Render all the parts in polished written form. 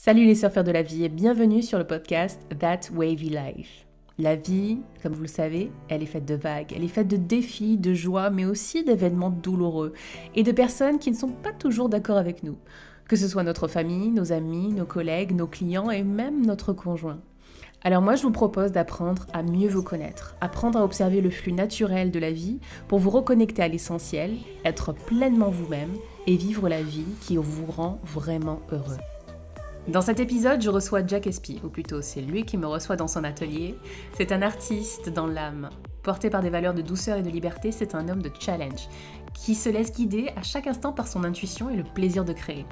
Salut les surfeurs de la vie et bienvenue sur le podcast That Wavy Life. La vie, comme vous le savez, elle est faite de vagues, elle est faite de défis, de joies, mais aussi d'événements douloureux et de personnes qui ne sont pas toujours d'accord avec nous. Que ce soit notre famille, nos amis, nos collègues, nos clients et même notre conjoint. Alors moi je vous propose d'apprendre à mieux vous connaître, apprendre à observer le flux naturel de la vie pour vous reconnecter à l'essentiel, être pleinement vous-même et vivre la vie qui vous rend vraiment heureux. Dans cet épisode, je reçois Jack Espy, ou plutôt c'est lui qui me reçoit dans son atelier. C'est un artiste dans l'âme. Porté par des valeurs de douceur et de liberté, c'est un homme de challenge, qui se laisse guider à chaque instant par son intuition et le plaisir de créer.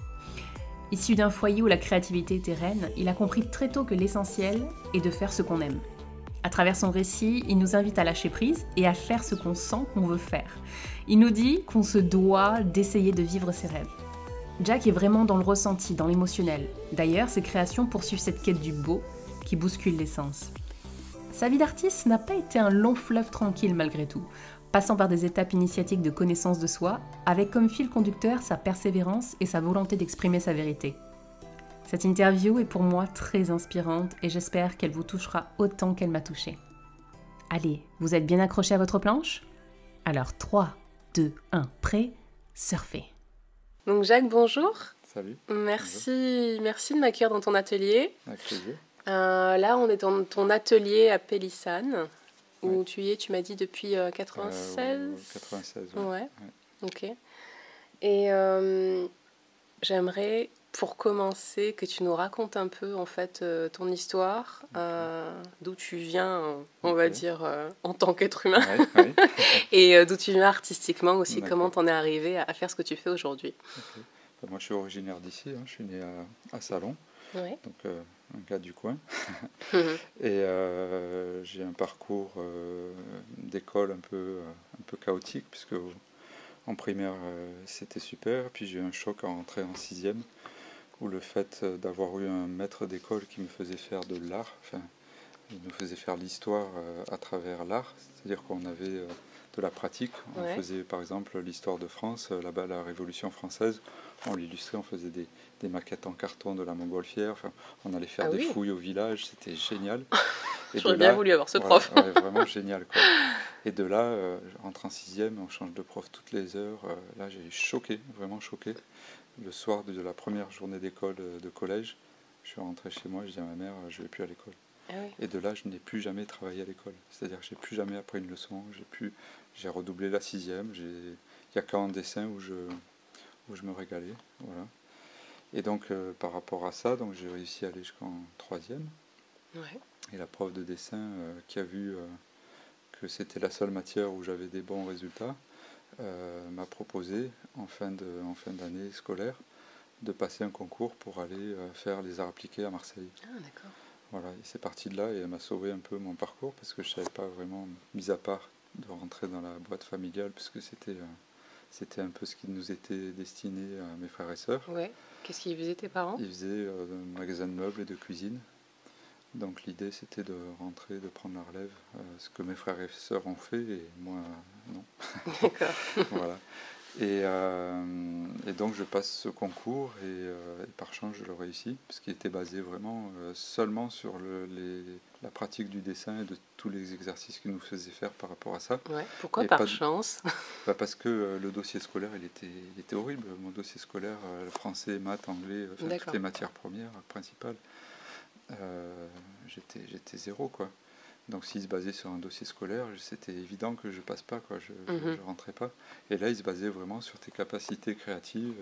Issu d'un foyer où la créativité était reine, il a compris très tôt que l'essentiel est de faire ce qu'on aime. À travers son récit, il nous invite à lâcher prise et à faire ce qu'on sent qu'on veut faire. Il nous dit qu'on se doit d'essayer de vivre ses rêves. Jack est vraiment dans le ressenti, dans l'émotionnel. D'ailleurs, ses créations poursuivent cette quête du beau qui bouscule l'essence. Sa vie d'artiste n'a pas été un long fleuve tranquille malgré tout, passant par des étapes initiatiques de connaissance de soi, avec comme fil conducteur sa persévérance et sa volonté d'exprimer sa vérité. Cette interview est pour moi très inspirante et j'espère qu'elle vous touchera autant qu'elle m'a touchée. Allez, vous êtes bien accrochés à votre planche ? Alors 3, 2, 1, prêt, surfez. Donc Jacques, bonjour. Salut. Merci de m'accueillir dans ton atelier. Avec plaisir. Là, on est dans ton atelier à Pélissane, où tu y es, tu m'as dit, depuis 96 96, ouais. Ok. Et j'aimerais, pour commencer, que tu nous racontes un peu, en fait, ton histoire, d'où tu viens, on va dire, en tant qu'être humain, et d'où tu viens artistiquement aussi, D'accord. comment t'en es arrivé à faire ce que tu fais aujourd'hui. Okay. Moi, je suis originaire d'ici, je suis né à Salon, donc un gars du coin. Et j'ai un parcours d'école un peu chaotique, puisque en primaire, c'était super, puis j'ai eu un choc en rentrée en 6e, où le fait d'avoir eu un maître d'école qui me faisait faire de l'art, il nous faisait faire l'histoire à travers l'art, c'est-à-dire qu'on avait de la pratique. On faisait par exemple l'histoire de France, là-bas la Révolution française, on l'illustrait, on faisait des maquettes en carton de la montgolfière, on allait faire des fouilles au village, c'était génial. J'aurais bien voulu avoir ce prof. Vraiment génial, quoi. Et de là, je rentre en 6e, on change de prof toutes les heures, là j'ai choqué, vraiment choqué. Le soir de la première journée d'école de collège, je suis rentré chez moi, je dis à ma mère, je ne vais plus à l'école. Et de là, je n'ai plus jamais travaillé à l'école. C'est-à-dire que je n'ai plus jamais appris une leçon. J'ai redoublé la 6e. Il n'y a qu'en dessin où je me régalais. Voilà. Et donc, par rapport à ça, j'ai réussi à aller jusqu'en 3e. Et la prof de dessin, qui a vu que c'était la seule matière où j'avais des bons résultats, m'a proposé, en fin d'année scolaire, de passer un concours pour aller faire les arts appliqués à Marseille. Ah, d'accord. Voilà, et c'est parti de là et elle m'a sauvé un peu mon parcours parce que je ne savais pas vraiment, mis à part de rentrer dans la boîte familiale, puisque c'était un peu ce qui nous était destiné à mes frères et sœurs. Ouais. Qu'est-ce qu'ils faisaient tes parents ? Ils faisaient un magasin de meubles et de cuisine. Donc l'idée c'était de rentrer, de prendre la relève, ce que mes frères et sœurs ont fait et moi non. D'accord. Voilà. Et donc je passe ce concours et par chance je le réussis, puisqu'il était basé vraiment seulement sur la pratique du dessin et de tous les exercices qu'il nous faisait faire par rapport à ça. Ouais. Pourquoi par chance ? Parce que le dossier scolaire il était horrible. Mon dossier scolaire, le français, maths, anglais, toutes les matières premières principales, j'étais zéro, quoi. Donc s'il se basait sur un dossier scolaire, c'était évident que je passe pas, quoi. Je rentrais pas. Et là, il se basait vraiment sur tes capacités créatives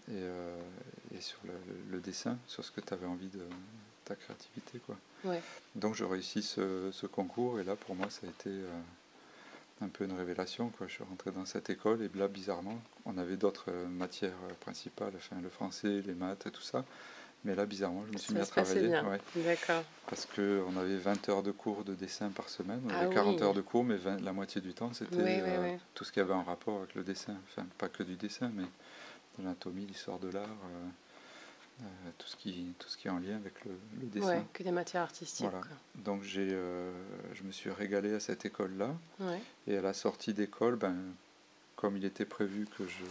et sur le dessin, sur ce que tu avais envie de ta créativité, quoi. Ouais. Donc je réussis ce concours et là, pour moi, ça a été un peu une révélation, quoi. Je suis rentré dans cette école et là, bizarrement, on avait d'autres matières principales, le français, les maths et tout ça. Mais là, bizarrement, je me suis mis à travailler. D'accord. Parce qu'on avait 20 heures de cours de dessin par semaine. On avait 40 heures de cours, mais la moitié du temps, c'était tout ce qui avait un rapport avec le dessin. Enfin, pas que du dessin, mais de l'anatomie, l'histoire de l'art, tout ce qui est en lien avec le dessin. Ouais, que des matières artistiques. Voilà. Donc, je me suis régalé à cette école-là. Ouais. Et à la sortie d'école, comme il était prévu que je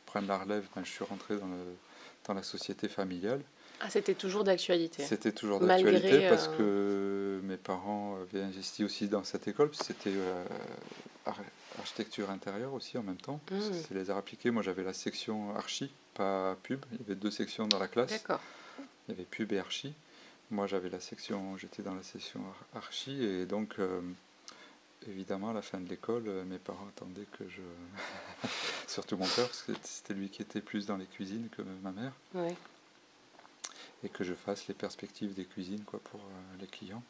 prenne la relève, je suis rentré dans le dans la société familiale. Ah, c'était toujours d'actualité. C'était toujours Malgré, d'actualité parce que mes parents avaient investi aussi dans cette école. C'était architecture intérieure aussi en même temps. C'est les arts appliqués. Moi, j'avais la section archi, pas pub. Il y avait 2 sections dans la classe. D'accord. Il y avait pub et archi. Moi, j'étais dans la section archi et donc, évidemment, à la fin de l'école, mes parents attendaient que je, surtout mon père, parce que c'était lui qui était plus dans les cuisines que ma mère. Ouais. Et que je fasse les perspectives des cuisines quoi, pour les clients.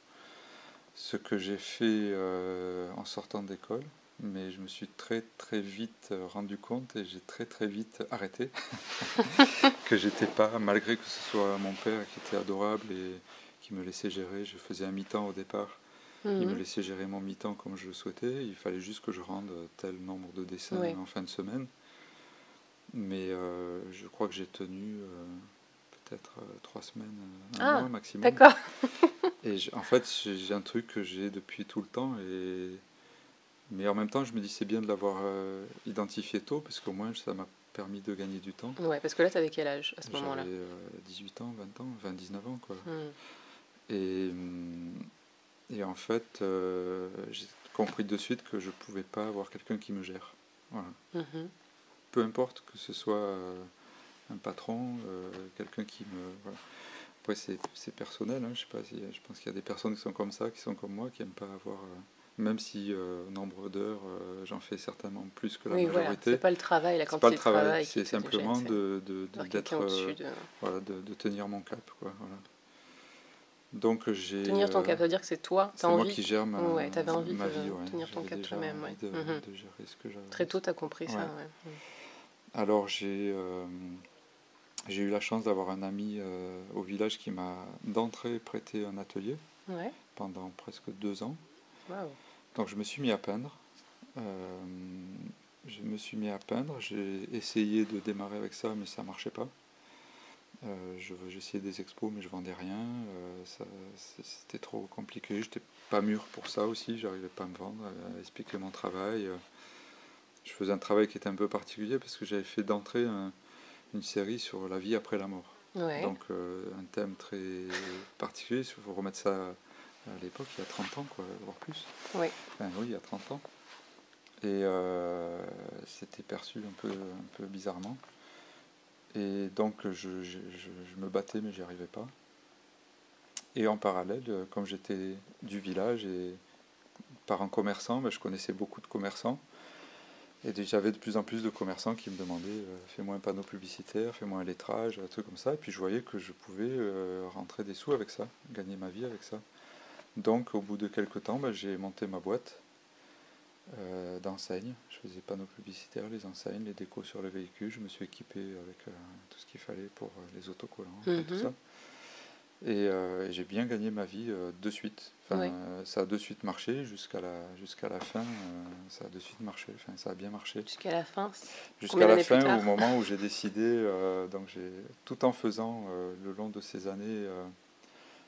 Ce que j'ai fait en sortant d'école, mais je me suis très très vite rendu compte et j'ai très très vite arrêté que j'étais pas, malgré que ce soit mon père qui était adorable et qui me laissait gérer, je faisais un mi-temps au départ, il me laissait gérer mon mi-temps comme je le souhaitais, il fallait juste que je rende tel nombre de dessins en fin de semaine, mais je crois que j'ai tenu... peut-être 3 semaines, un mois maximum. D'accord. Et en fait, j'ai un truc que j'ai depuis tout le temps. Mais en même temps, je me dis c'est bien de l'avoir identifié tôt, parce qu'au moins ça m'a permis de gagner du temps. Ouais, parce que là, tu avais quel âge à ce moment-là? J'avais 18 ans, 20 ans, 19 ans. Quoi. Et en fait, j'ai compris de suite que je ne pouvais pas avoir quelqu'un qui me gère. Voilà. Peu importe que ce soit... un patron, quelqu'un qui me... Voilà. Après, c'est personnel, hein, je sais pas, je pense qu'il y a des personnes qui sont comme ça, qui sont comme moi, qui n'aiment pas avoir... même si nombre d'heures, j'en fais certainement plus que la majorité. Voilà. C'est pas le travail, la C'est quantité pas le de travail, travail c'est simplement d'être... de... voilà, de tenir mon cap, quoi, voilà. Donc j'ai... Tenir ton cap, ça veut dire que c'est toi, c'est moi qui gère ma ouais, t'avais envie ma de vie, tenir ton cap toi-même. Ouais. de gérer ce que j'avais. Très tôt, tu as compris ça. Ouais. Alors j'ai eu la chance d'avoir un ami au village qui m'a d'entrée prêté un atelier pendant presque 2 ans. Wow. Donc je me suis mis à peindre. J'ai essayé de démarrer avec ça, mais ça ne marchait pas. J'essayais des expos, mais je vendais rien. C'était trop compliqué. J'étais pas mûr pour ça aussi. J'arrivais pas à me vendre, à expliquer mon travail. Je faisais un travail qui était un peu particulier parce que j'avais fait d'entrée une série sur la vie après la mort. Donc un thème très particulier. Il faut remettre ça à l'époque, il y a 30 ans, quoi, voire plus. Oui, il y a 30 ans. Et c'était perçu un peu bizarrement. Et donc je me battais, mais j'y arrivais pas. Et en parallèle, comme j'étais du village et parent commerçant, je connaissais beaucoup de commerçants. Et j'avais de plus en plus de commerçants qui me demandaient fais-moi un panneau publicitaire, fais-moi un lettrage, un truc comme ça. Et puis je voyais que je pouvais rentrer des sous avec ça, gagner ma vie avec ça. Donc au bout de quelques temps, j'ai monté ma boîte d'enseignes. Je faisais panneaux publicitaires, les enseignes, les décos sur le véhicule. Je me suis équipé avec tout ce qu'il fallait pour les autocollants, tout ça. Et j'ai bien gagné ma vie de suite. Ça a de suite marché jusqu'à la fin. Ça a de suite marché. Ça a bien marché. Jusqu'à la fin. Jusqu'à la fin, au moment où j'ai décidé, tout en faisant le long de ces années,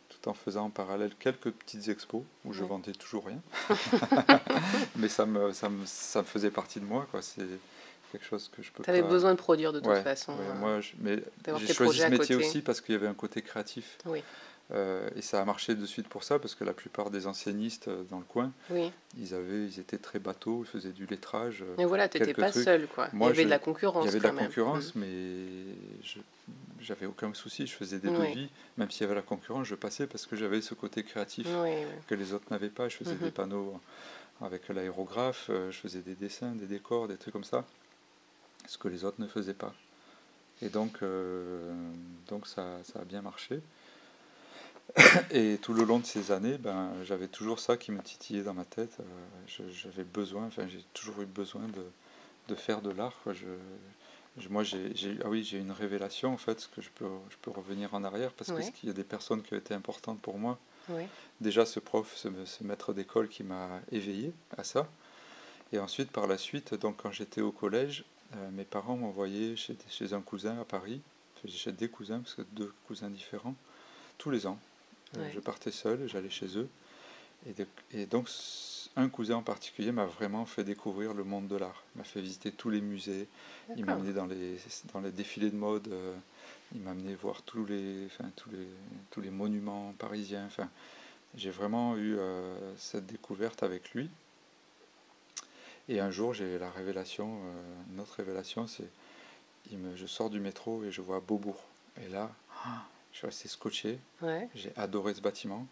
tout en faisant en parallèle quelques petites expos où je vendais toujours rien, mais ça me faisait partie de moi, quoi. C'est quelque chose que je peux. T'avais besoin de produire de toute façon. Moi, j'ai choisi ce métier aussi parce qu'il y avait un côté créatif. Et ça a marché de suite pour ça, parce que la plupart des enseignistes dans le coin, ils étaient très bateaux, ils faisaient du lettrage. Mais voilà, tu n'étais pas seul, quoi. Il y avait de la concurrence. Il y avait de la concurrence, mais j'avais aucun souci. Je faisais des devis, même s'il y avait la concurrence, je passais parce que j'avais ce côté créatif que les autres n'avaient pas. Je faisais des panneaux avec l'aérographe, je faisais des dessins, des décors, des trucs comme ça, ce que les autres ne faisaient pas. Et donc ça a bien marché. Et tout le long de ces années, j'avais toujours ça qui me titillait dans ma tête. J'ai toujours eu besoin de faire de l'art, quoi. Moi, j'ai une révélation, en fait, que je peux revenir en arrière, parce qu'il y a des personnes qui ont été importantes pour moi. Déjà, ce prof, ce maître d'école qui m'a éveillé à ça. Et ensuite, par la suite, donc, quand j'étais au collège, mes parents m'envoyaient chez un cousin à Paris, chez des cousins, parce que 2 cousins différents, tous les ans. Je partais seul, j'allais chez eux. Et donc, un cousin en particulier m'a vraiment fait découvrir le monde de l'art. Il m'a fait visiter tous les musées, il m'a amené dans les défilés de mode, il m'a amené voir tous les monuments parisiens. Enfin, j'ai vraiment eu cette découverte avec lui. Et un jour, j'ai la révélation, une autre révélation, c'est je sors du métro et je vois Beaubourg. Et là, je suis resté scotché. Ouais. J'ai adoré ce bâtiment.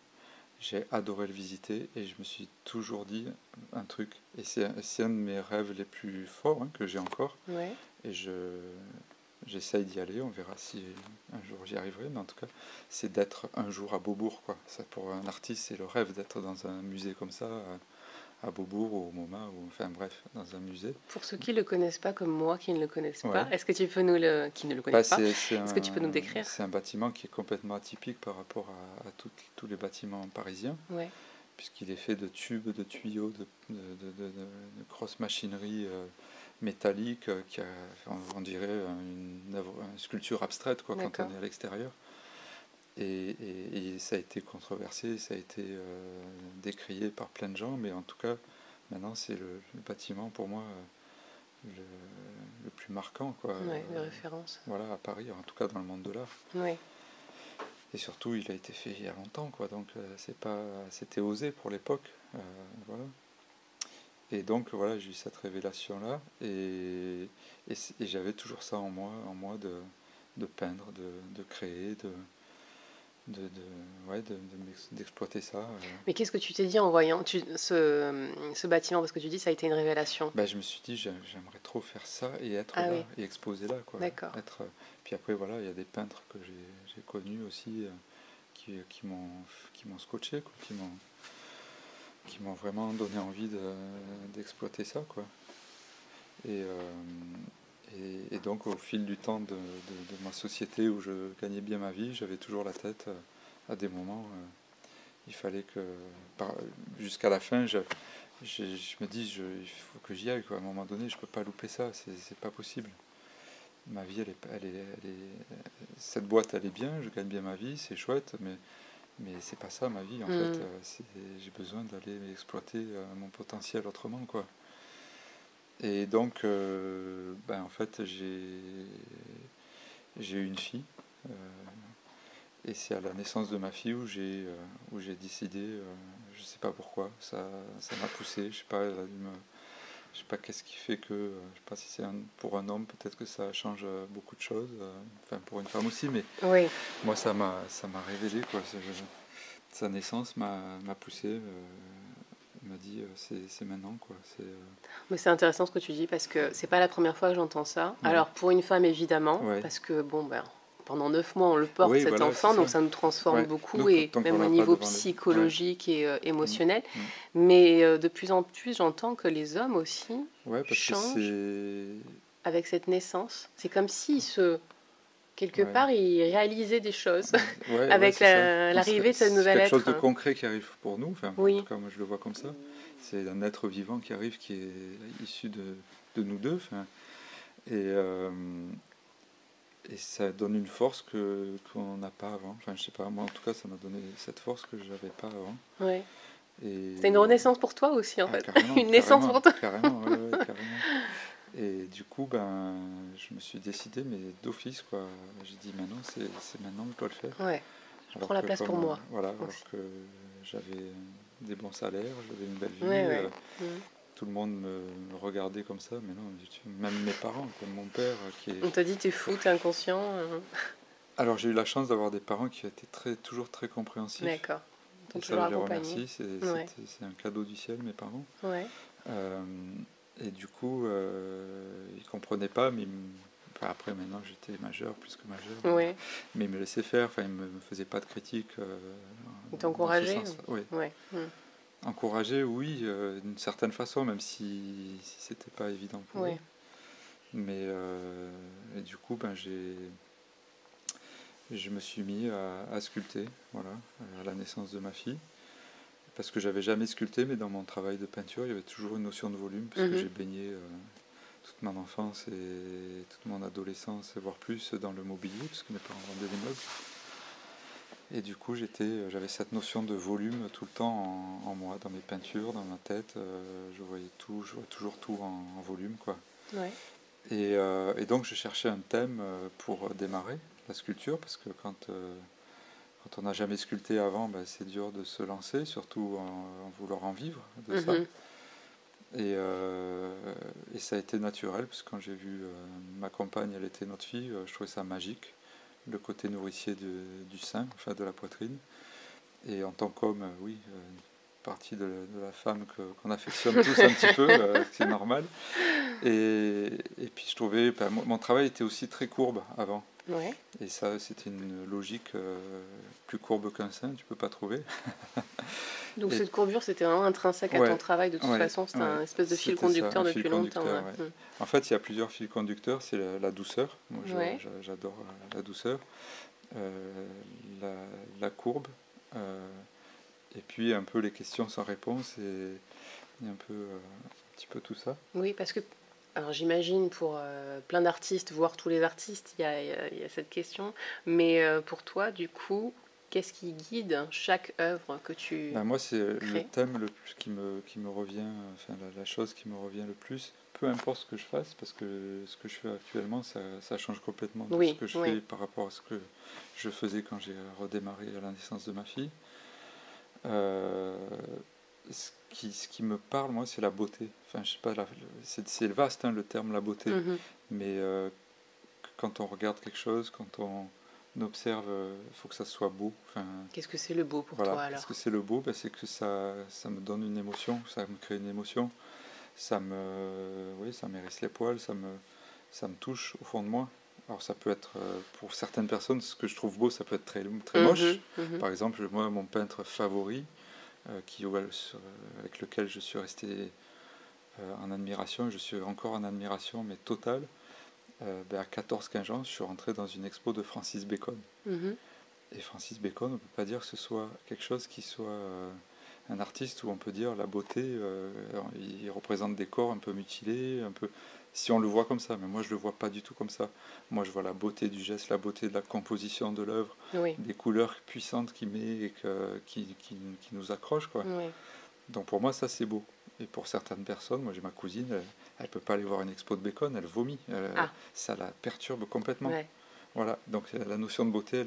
J'ai adoré le visiter et je me suis toujours dit un truc. Et c'est un de mes rêves les plus forts que j'ai encore. Ouais. Et j'essaye d'y aller. On verra si un jour j'y arriverai. Mais en tout cas, c'est d'être un jour à Beaubourg, quoi. Ça, pour un artiste, c'est le rêve d'être dans un musée comme ça, à Beaubourg ou au MoMA, ou enfin bref, dans un musée. Pour ceux qui ne le connaissent pas, comme moi qui ne le connaissent Ouais. pas, est-ce que tu peux nous le... qui ne le connaissent pas, est-ce que tu peux nous décrire? C'est un bâtiment qui est complètement atypique par rapport à tous les bâtiments parisiens, Ouais. puisqu'il est fait de tubes, de tuyaux, de grosses machineries métalliques, on dirait une sculpture abstraite quoi, quand on est à l'extérieur. Et ça a été controversé, ça a été décrié par plein de gens, mais en tout cas, maintenant c'est le bâtiment pour moi le plus marquant, quoi. Ouais, de référence. Voilà, à Paris, en tout cas dans le monde de l'art. Ouais. Et surtout, il a été fait il y a longtemps, quoi, donc c'était osé pour l'époque. Voilà. Et donc voilà, j'ai eu cette révélation-là, et j'avais toujours ça en moi de peindre, de créer, d'exploiter ça. Mais qu'est-ce que tu t'es dit en voyant ce bâtiment? Parce que tu dis ça a été une révélation. Je me suis dit, j'aimerais trop faire ça et être là, oui. et exposer là, quoi. D'accord. Puis après, voilà, il y a des peintres que j'ai connus aussi qui m'ont scotché, quoi, qui m'ont vraiment donné envie d'exploiter ça, quoi. Et donc, au fil du temps de ma société où je gagnais bien ma vie, j'avais toujours la tête à des moments. Il fallait que, jusqu'à la fin, je me dis, il faut que j'y aille, quoi. À un moment donné, je ne peux pas louper ça, c'est pas possible. Ma vie, cette boîte, elle est bien, je gagne bien ma vie, c'est chouette, mais c'est pas ça ma vie, en fait. J'ai besoin d'aller exploiter mon potentiel autrement, quoi. Et donc, en fait, j'ai eu une fille, et c'est à la naissance de ma fille où j'ai décidé, je sais pas pourquoi, ça m'a poussé, je sais pas, je sais pas qu'est-ce qui fait que, je sais pas si c'est pour un homme, peut-être que ça change beaucoup de choses, enfin pour une femme aussi, mais oui. Moi ça m'a révélé, quoi. Sa naissance m'a poussé, m'a dit c'est maintenant, quoi. Mais c'est intéressant ce que tu dis parce que c'est pas la première fois que j'entends ça. Ouais. Alors pour une femme évidemment, Ouais. parce que pendant 9 mois on le porte, cet voilà, enfant, donc ça nous transforme beaucoup, et même au niveau psychologique et émotionnel. Mais de plus en plus j'entends que les hommes aussi changent avec cette naissance. C'est comme s'ils quelque part ils réalisaient des choses avec l'arrivée de cette nouvelle être. C'est quelque chose de concret qui arrive pour nous, enfin, en tout cas moi je le vois comme ça. C'est un être vivant qui arrive, qui est issu de nous deux, et ça donne une force qu'on n'a pas avant. Enfin, je sais pas, moi en tout cas ça m'a donné cette force que je n'avais pas avant. Ouais. C'est une renaissance pour toi aussi, en fait. Une naissance pour toi. Carrément. Et du coup, je me suis décidé, mais d'office, quoi. J'ai dit, maintenant, c'est maintenant que je dois le faire. Ouais. Je prends la place pour moi. Voilà, alors que j'avais des bons salaires, j'avais une belle vie. Tout le monde me regardait comme ça, mais non, même mes parents, comme mon père, On t'a dit, t'es fou, t'es inconscient. Alors, j'ai eu la chance d'avoir des parents qui étaient toujours très compréhensifs. D'accord. Et ça, je les remercie. C'est un cadeau du ciel, mes parents. Ouais. Et du coup, ils ne comprenaient pas, mais après, maintenant, j'étais majeur, plus que majeur. Ouais. Mais ils me laissaient faire, ils ne me faisaient pas de critiques. Ils t'encourageaient? Oui. Ouais. Encourager, oui, d'une certaine façon, même si c'était pas évident pour eux. Mais et du coup, je me suis mis à sculpter, voilà, à la naissance de ma fille, parce que j'avais jamais sculpté, mais dans mon travail de peinture, il y avait toujours une notion de volume, parce que j'ai baigné toute mon enfance et toute mon adolescence, voire plus, dans le mobilier, parce que mes parents vendaient des meubles. Et du coup, j'avais cette notion de volume tout le temps en moi, dans mes peintures, dans ma tête. Je voyais toujours tout en volume, quoi. Ouais. Et donc, je cherchais un thème pour démarrer la sculpture, parce que quand on n'a jamais sculpté avant, ben, c'est dur de se lancer, surtout en vouloir en vivre de ça. Et ça a été naturel, parce que quand j'ai vu ma compagne, elle était notre fille, je trouvais ça magique, le côté nourricier du sein, enfin de la poitrine. Et en tant qu'homme, oui, une partie de la femme qu'on affectionne tous un petit peu, c'est normal. Et puis je trouvais, ben, mon travail était aussi très courbe avant. Ouais. Et ça, c'était une logique plus courbe qu'un sein, tu peux pas trouver. Donc Et cette courbure, c'était vraiment intrinsèque à ton ouais, travail de toute façon, c'était un espèce de fil c'était ça, conducteur un fil depuis longtemps. conducteur. Ouais. En fait, il y a plusieurs fils conducteurs. C'est la douceur. Moi, Ouais. j'adore la douceur, la, la courbe, et puis un peu les questions sans réponse et un petit peu tout ça. Oui, parce que, alors j'imagine pour plein d'artistes, voire tous les artistes, il y a cette question. Mais pour toi, du coup, qu'est-ce qui guide chaque œuvre que tu Ben, moi, c'est le crées? thème le plus qui me revient, enfin la chose qui me revient le plus, peu importe ce que je fasse, parce que ce que je fais actuellement, ça change complètement de ce Oui, que je oui. fais par rapport à ce que je faisais quand j'ai redémarré à la naissance de ma fille. Euh, ce qui me parle, moi, c'est la beauté. Enfin, je sais pas, c'est vaste, hein, le terme la beauté, Mhm. mais quand on regarde quelque chose, quand on observe, il faut que ça soit beau. Enfin, Qu'est-ce que c'est le beau pour voilà. toi Qu'est-ce que alors? c'est le beau? Ben, c'est que ça me donne une émotion, ça me crée une émotion, oui, ça m'érisse les poils, ça me touche au fond de moi. Alors ça peut être, pour certaines personnes, ce que je trouve beau, ça peut être très, très Mhm, moche. mhm. Par exemple, moi, mon peintre favori, avec lequel je suis resté en admiration, je suis encore en admiration, mais totale, ben, à 14-15 ans, je suis rentré dans une expo de Francis Bacon. Mhm. Et Francis Bacon, on ne peut pas dire que ce soit quelque chose qui soit un artiste où on peut dire la beauté, il représente des corps un peu mutilés, un peu, si on le voit comme ça, mais moi je le vois pas du tout comme ça. Moi je vois la beauté du geste, la beauté de la composition de l'œuvre, Oui, des couleurs puissantes qu'il met et qui nous accrochent, quoi. oui. Donc pour moi ça c'est beau. Et pour certaines personnes, moi j'ai ma cousine, elle peut pas aller voir une expo de Bacon, elle vomit, Ah, ça la perturbe complètement. ouais. Voilà, donc la notion de beauté,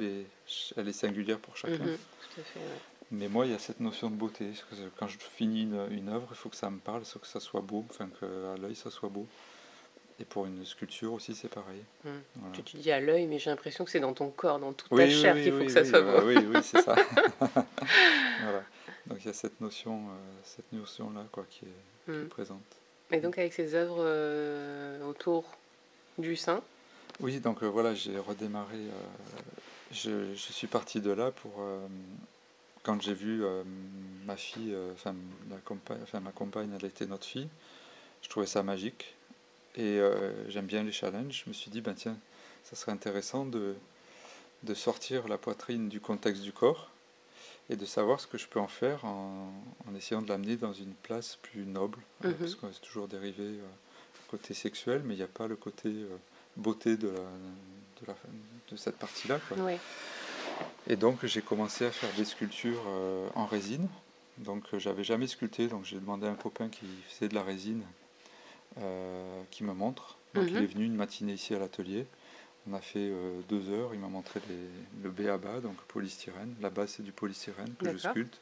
elle est singulière pour chacun. Mhm. Tout à fait, ouais. Mais moi, il y a cette notion de beauté. Quand je finis une œuvre, il faut que ça me parle, il faut que ça soit beau, enfin qu'à l'œil ça soit beau. Et pour une sculpture aussi, c'est pareil. Mhm. Voilà. Tu dis à l'œil, mais j'ai l'impression que c'est dans ton corps, dans toute ta Oui, oui, chair oui, qu'il faut oui, que ça oui, soit beau. oui, oui, c'est ça. Voilà. Donc il y a cette notion-là, quoi, qui est Mhm. présente. Et donc avec ces œuvres autour du sein. Oui, donc voilà, j'ai redémarré. Je suis parti de là pour quand j'ai vu ma fille, ma compagne, elle était notre fille. Je trouvais ça magique. Et j'aime bien les challenges. Je me suis dit, ben tiens, ça serait intéressant de sortir la poitrine du contexte du corps et de savoir ce que je peux en faire en essayant de l'amener dans une place plus noble. Parce Mhm. qu'on est toujours dérivé côté sexuel, mais il n'y a pas le côté beauté de cette partie-là, quoi. Oui. Et donc j'ai commencé à faire des sculptures en résine. Donc j'avais jamais sculpté, donc j'ai demandé à un copain qui faisait de la résine qui me montre. Donc il Mhm. est venu une matinée ici à l'atelier. On a fait 2 heures. Il m'a montré le B à bas, donc polystyrène. La base c'est du polystyrène que je D'accord. sculpte.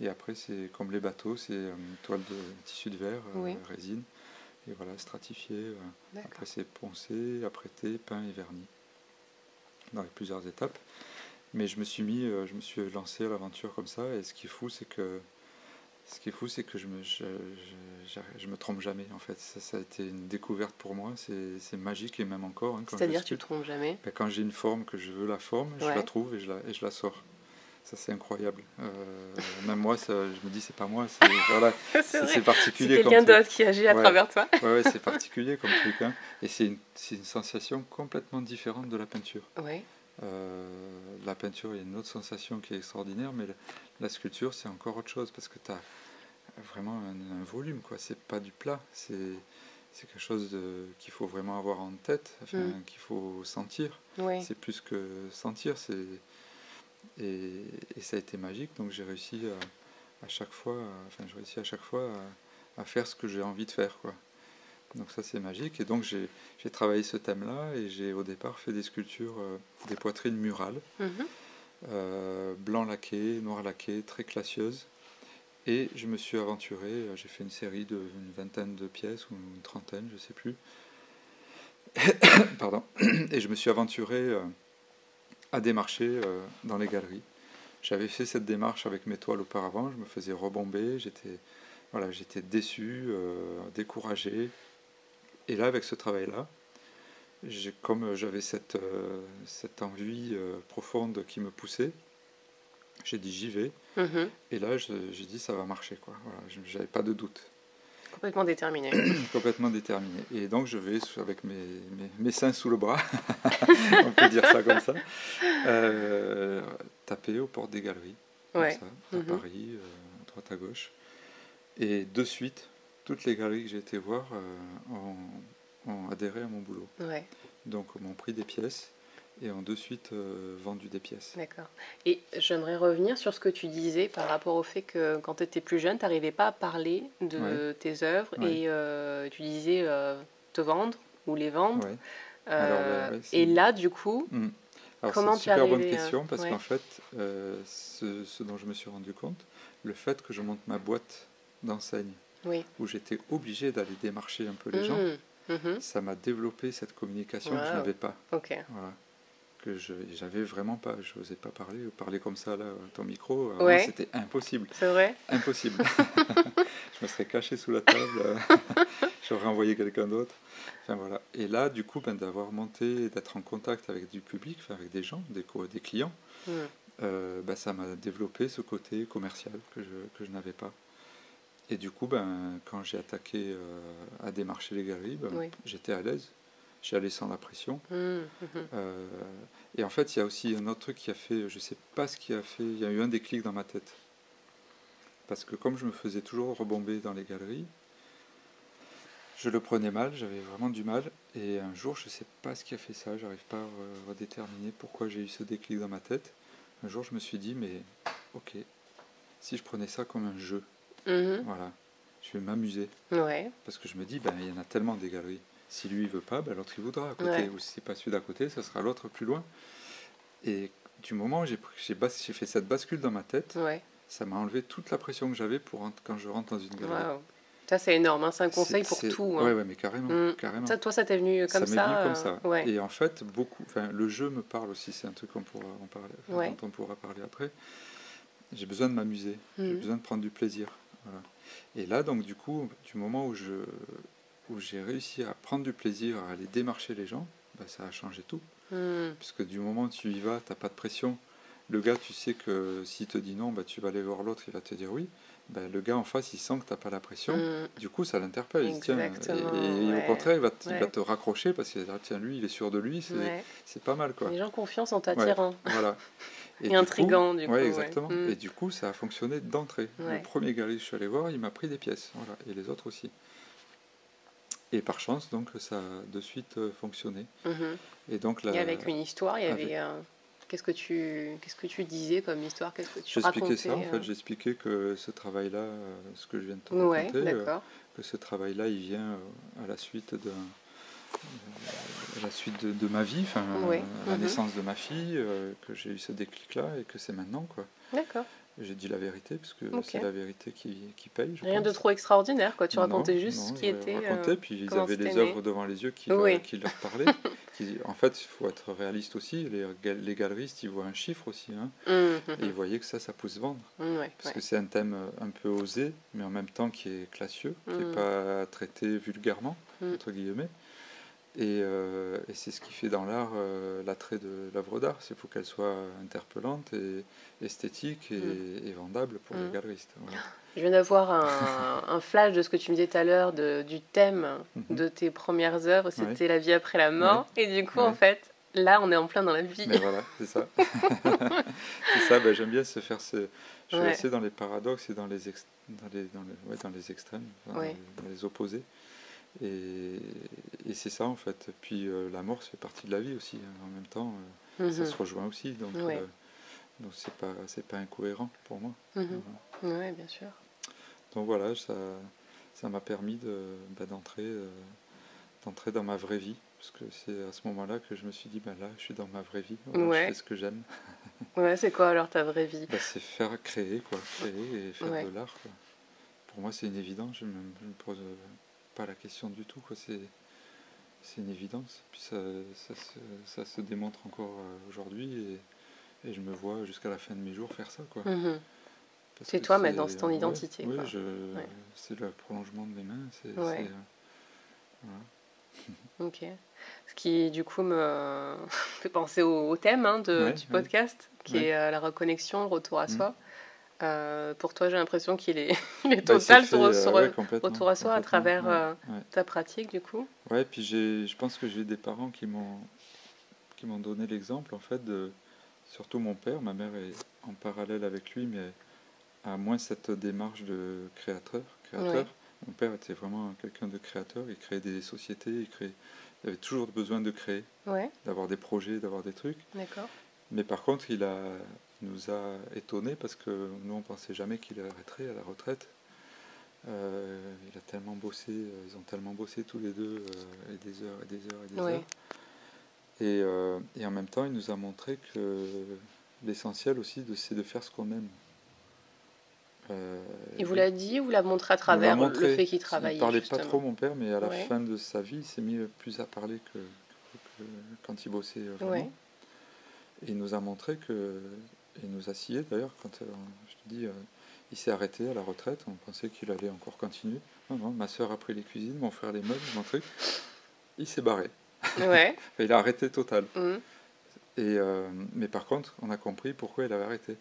Et après c'est comme les bateaux, c'est toile de tissu de verre, Oui. résine. Et voilà, stratifié. D'accord. Après c'est poncé, apprêté, peint et verni. Dans les plusieurs étapes. Mais je me suis lancé à l'aventure comme ça. Et ce qui est fou, c'est que je me trompe jamais, en fait. Ça a été une découverte pour moi, c'est magique, et même encore, hein, quand je C'est-à-dire, tu te sculpte. trompes jamais. Ben, quand j'ai une forme, que je veux la forme, je la Ouais. trouve et je la sors. Ça, c'est incroyable. Même moi, je me dis, c'est pas moi, voilà, C'est vrai. C'est particulier comme quelqu'un truc. d'autre qui agit à Ouais, travers toi. ouais, c'est particulier comme truc, hein. Et c'est une sensation complètement différente de la peinture. Ouais. La peinture, il y a une autre sensation qui est extraordinaire, mais la sculpture, c'est encore autre chose, parce que tu as vraiment un volume, quoi. C'est pas du plat, c'est quelque chose qu'il faut vraiment avoir en tête, enfin, qu'il faut sentir. Ouais. C'est plus que sentir, Et ça a été magique, donc j'ai réussi à chaque fois, je réussis à chaque fois à faire ce que j'ai envie de faire, quoi. Donc ça c'est magique, et donc j'ai travaillé ce thème-là, et j'ai au départ fait des sculptures, des poitrines murales, blanc laqué, noir laqué, très classieuses, et je me suis aventuré, j'ai fait une série d'une vingtaine de pièces, ou une trentaine, je sais plus, pardon, et je me suis aventuré à démarcher dans les galeries. J'avais fait cette démarche avec mes toiles auparavant, je me faisais rebomber, j'étais déçu, découragé. Et là, avec ce travail-là, comme j'avais cette envie profonde qui me poussait, j'ai dit j'y vais. Et là, j'ai dit ça va marcher, quoi. Voilà, j'avais pas de doute. Complètement déterminé. Complètement déterminé. Et donc je vais avec mes seins sous le bras, on peut dire ça comme ça, taper aux portes des galeries, comme ça, à Paris, à droite à gauche. Et de suite, toutes les galeries que j'ai été voir ont adhéré à mon boulot. Donc m'ont pris des pièces et ont de suite vendu des pièces. D'accord. Et j'aimerais revenir sur ce que tu disais par rapport au fait que quand tu étais plus jeune, tu n'arrivais pas à parler de tes œuvres et tu disais te vendre ou les vendre. Et là, du coup, alors, comment c'est une super bonne arrivé question parce qu'en fait, ce dont je me suis rendu compte, le fait que je monte ma boîte d'enseigne, où j'étais obligé d'aller démarcher un peu les gens, ça m'a développé cette communication que je n'avais pas. Voilà. Que j'avais vraiment pas, je n'osais pas parler comme ça là, à ton micro, c'était impossible. C'est vrai ? Impossible. Je me serais caché sous la table, j'aurais envoyé quelqu'un d'autre. Enfin voilà. Et là, du coup, d'avoir monté, d'être en contact avec du public, avec des gens, des clients, ça m'a développé ce côté commercial que je n'avais pas. Et du coup, quand j'ai attaqué à démarcher les galeries, j'étais à l'aise. J'y allais sans la pression. Et en fait, il y a aussi un autre truc qui a fait, je ne sais pas ce qui a fait, il y a eu un déclic dans ma tête. Parce que comme je me faisais toujours rebomber dans les galeries, je le prenais mal, j'avais vraiment du mal. Et un jour, je ne sais pas ce qui a fait ça, j'arrive pas à redéterminer pourquoi j'ai eu ce déclic dans ma tête. Un jour, je me suis dit, mais ok, si je prenais ça comme un jeu, voilà, je vais m'amuser. Parce que je me dis, il y en a tellement des galeries. Si lui, il veut pas, l'autre, il voudra à côté. Ou si c'est pas celui d'à côté, ça sera l'autre plus loin. Et du moment où j'ai fait cette bascule dans ma tête, ça m'a enlevé toute la pression que j'avais quand je rentre dans une galerie. Wow. Ça, c'est énorme, hein. C'est un conseil pour tout. Hein. Ouais, mais carrément. carrément. Ça, toi, ça t'est venu comme ça? Ça m'est venu comme ça. Et en fait, le jeu me parle aussi. C'est un truc dont on pourra parler après. J'ai besoin de m'amuser. J'ai besoin de prendre du plaisir. Voilà. Et là, donc, du coup, du moment où j'ai réussi à prendre du plaisir, à aller démarcher les gens, ça a changé tout. Puisque du moment où tu y vas, tu n'as pas de pression. Le gars, tu sais que s'il te dit non, tu vas aller voir l'autre, il va te dire oui. Le gars en face, il sent que tu n'as pas la pression. Du coup, ça l'interpelle. Il tient, et au contraire, il va te raccrocher parce que tiens, lui, il est sûr de lui. C'est pas mal, quoi. Les gens confiance en t'attirant. Voilà. Et intriguant, du coup. Oui, exactement. Et du coup, ça a fonctionné d'entrée. Le premier gars que je suis allé voir, il m'a pris des pièces. Voilà. Et les autres aussi. Et par chance, donc, ça a de suite fonctionné. Et donc, là, avec une histoire, il y avait... Qu'est-ce que tu disais comme histoire? Qu'est-ce que tu racontais? J'expliquais ça, en fait. J'expliquais que ce travail-là, ce que je viens de te raconter, que ce travail-là, il vient à la suite de ma vie, la naissance de ma fille, que j'ai eu ce déclic-là et que c'est maintenant, quoi. D'accord. J'ai dit la vérité, parce que c'est la vérité qui paye. Rien de trop extraordinaire, quoi. Tu racontais juste ce qui était. Puis ils avaient les œuvres devant les yeux qui leur parlaient. En fait, il faut être réaliste aussi. Les galeristes, ils voient un chiffre aussi. Et ils voyaient que ça pousse vendre. Parce que c'est un thème un peu osé, mais en même temps qui est classieux, qui n'est pas traité vulgairement, entre guillemets. Et c'est ce qui fait dans l'art l'attrait de l'œuvre d'art. Il faut qu'elle soit interpellante et esthétique et vendable pour les galeristes. Voilà. Je viens d'avoir un flash de ce que tu me disais tout à l'heure du thème de tes premières œuvres. C'était la vie après la mort. Et du coup, en fait, là, on est en plein dans la vie. Mais voilà, c'est ça. C'est ça, j'aime bien se faire je suis assez dans les paradoxes et dans les extrêmes, dans les opposés. Et c'est ça en fait. Puis la mort, ça fait partie de la vie aussi. En même temps, ça se rejoint aussi. Donc Donc c'est pas incohérent pour moi. Mhm. Ouais, bien sûr. Donc voilà, ça m'a permis d'entrer dans ma vraie vie. Parce que c'est à ce moment-là que je me suis dit, ben là, je suis dans ma vraie vie. Voilà, je fais Ouais. ce que j'aime. Ouais, c'est quoi alors ta vraie vie? Ben, c'est créer et faire Ouais. de l'art, quoi. Pour moi, c'est une évidence. Je me pose pas la question du tout, quoi. C'est une évidence. Puis ça se démontre encore aujourd'hui. Et je me vois jusqu'à la fin de mes jours faire ça, quoi. Mhm. Parce C'est que toi maintenant, c'est ton ouais, identité, oui, quoi. Ouais. c'est le prolongement de mes mains. Ouais. Voilà. Ok. Ce qui, du coup, me fait penser au thème Ouais, du ouais, podcast, qui ouais. est la reconnexion, le retour à Mm. soi. Pour toi, j'ai l'impression qu'il est, il est Bah, il s'est total, fait ouais, complètement, retour à soi, à complètement. travers Ouais, ouais. ta pratique, du coup. Ouais, puis je pense que j'ai des parents qui m'ont donné l'exemple, en fait, surtout mon père. Ma mère est en parallèle avec lui, mais a moins cette démarche de créateur. Ouais. Mon père était vraiment quelqu'un de créateur. Il créait des sociétés, il avait toujours besoin de créer, Ouais, d'avoir des projets, d'avoir des trucs. d'accord. Mais par contre, il nous a étonnés parce que nous, on pensait jamais qu'il arrêterait à la retraite. Il a tellement bossé, ils ont tellement bossé tous les deux, et des heures et des heures et des Ouais. heures. Et en même temps, il nous a montré que l'essentiel aussi, c'est de faire ce qu'on aime. Il vous l'a dit ou vous l'a montré à Il nous l'a travers le montré. fait qu'il Il travaillait, parlait pas trop, justement? mon père, mais à la Ouais. fin de sa vie, il s'est mis plus à parler que quand il bossait vraiment. Ouais. Et il nous a montré que, il nous a scié d'ailleurs, quand je te dis, il s'est arrêté à la retraite, on pensait qu'il allait encore continuer. Non, non, ma soeur a pris les cuisines, mon frère les meubles, mon truc. Il s'est barré. Ouais. Enfin, il a arrêté total. Mhm. Mais par contre, on a compris pourquoi il avait arrêté.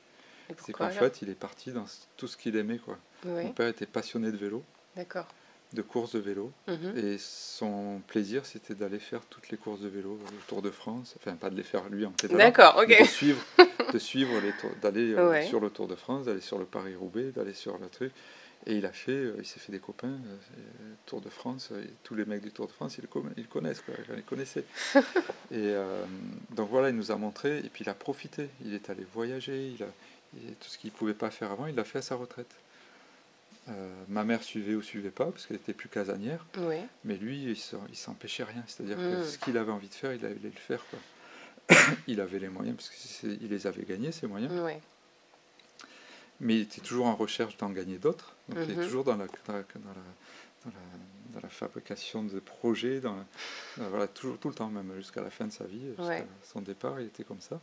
Et C'est pourquoi qu'en alors? fait, il est parti dans tout ce qu'il aimait, quoi. Mon Ouais, père était passionné de vélo, d'accord. de courses de vélo. Mhm. Et son plaisir, c'était d'aller faire toutes les courses de vélo, le Tour de France. Enfin, pas de les faire lui en pédalant, D'accord, mais ok. de suivre d'aller Ouais. sur le Tour de France, d'aller sur le Paris-Roubaix, d'aller sur le truc. Et il s'est fait des copains, Tour de France, et tous les mecs du Tour de France, ils connaissent, quoi, ils les connaissaient. Donc voilà, il nous a montré, et puis il a profité, il est allé voyager, tout ce qu'il ne pouvait pas faire avant, il l'a fait à sa retraite. Ma mère suivait ou suivait pas, parce qu'elle était plus casanière, Ouais. mais lui, il s'empêchait rien, c'est-à-dire que Mhm. ce qu'il avait envie de faire, il allait le faire, quoi. Il avait les moyens, parce qu'il les avait gagnés, ces moyens. Ouais. Mais il était toujours en recherche d'en gagner d'autres. Donc il est Mhm. toujours dans la fabrication de projets, voilà, toujours, tout le temps, même jusqu'à la fin de sa vie, jusqu'à Ouais. son départ, il était comme ça.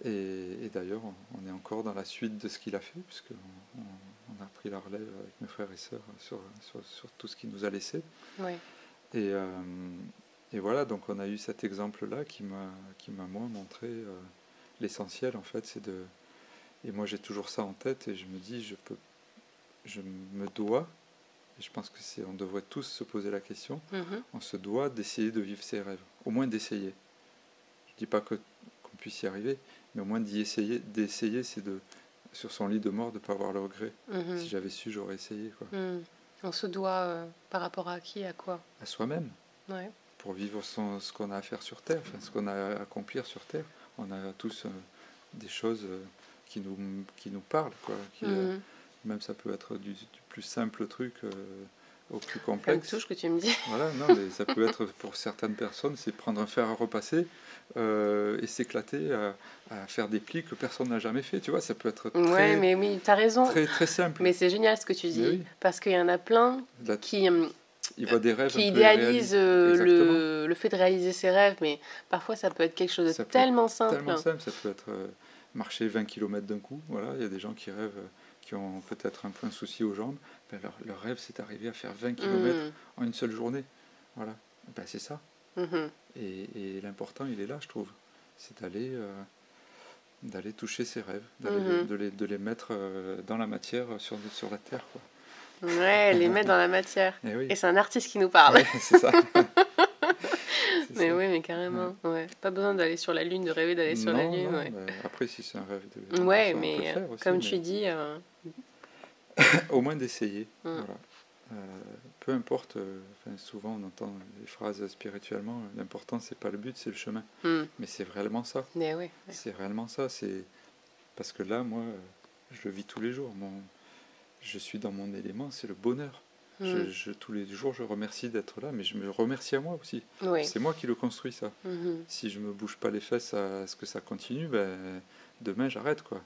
Et d'ailleurs, on est encore dans la suite de ce qu'il a fait, puisqu'on a pris la relève avec mes frères et sœurs sur tout ce qu'il nous a laissé. Ouais. Et voilà, donc on a eu cet exemple-là qui m'a moi montré l'essentiel, en fait, et moi j'ai toujours ça en tête et je me dis je me dois, et je pense que on devrait tous se poser la question, Mhm. on se doit d'essayer de vivre ses rêves, au moins d'essayer. Je dis pas qu'on puisse y arriver, mais au moins d'essayer, c'est sur son lit de mort de ne pas avoir le regret. Mhm. Si j'avais su, j'aurais essayé, quoi. Mhm. On se doit par rapport à qui, à quoi? À soi-même, Ouais. pour vivre ce qu'on a à faire sur Terre, enfin, ce qu'on a à accomplir sur Terre. On a tous des choses qui nous parlent, quoi. Mhm. Même ça peut être du plus simple truc au plus Ça me complexe. touche que tu me dis. Voilà, non, mais ça peut être pour certaines personnes, c'est prendre un fer à repasser et s'éclater à faire des plis que personne n'a jamais fait. Tu vois, ça peut être Ouais, mais oui, t'as raison. très, très simple. Mais c'est génial ce que tu dis. Oui. Parce qu'il y en a plein Là, qui il voit des rêves un peu idéalisent irréalistes. Exactement. le fait de réaliser ses rêves, mais parfois ça peut être quelque chose de Ça peut tellement être simple. tellement simple, ça peut être marcher 20 km d'un coup. Voilà, il y a des gens qui rêvent, qui ont peut-être un peu un souci aux jambes. Ben, leur rêve, c'est d'arriver à faire 20 km en une seule journée. Voilà, ben, c'est ça. Mhm. Et l'important, il est là, je trouve. C'est d'aller toucher ses rêves, de les mettre dans la matière, sur la terre, quoi. Ouais, les mettre dans la matière. Et oui. Et c'est un artiste qui nous parle. Ouais, c'est ça. Mais ça. Oui, mais carrément. Ouais. Pas besoin d'aller sur la Lune, de rêver d'aller sur la Lune. Non, ouais. Après, si c'est un rêve de Ouais, ça, on peut mais le faire aussi, comme mais tu dis. au moins d'essayer. Voilà. Peu importe, souvent on entend les phrases spirituellement, l'important c'est pas le but, c'est le chemin. Mais c'est réellement ça. Mais oui. C'est réellement ça. Parce que là, moi, je le vis tous les jours. Je suis dans mon élément, c'est le bonheur. Tous les jours, je remercie d'être là, mais je me remercie à moi aussi. Oui. C'est moi qui le construis, ça. Si je me bouge pas les fesses à ce que ça continue, ben, demain, j'arrête, quoi.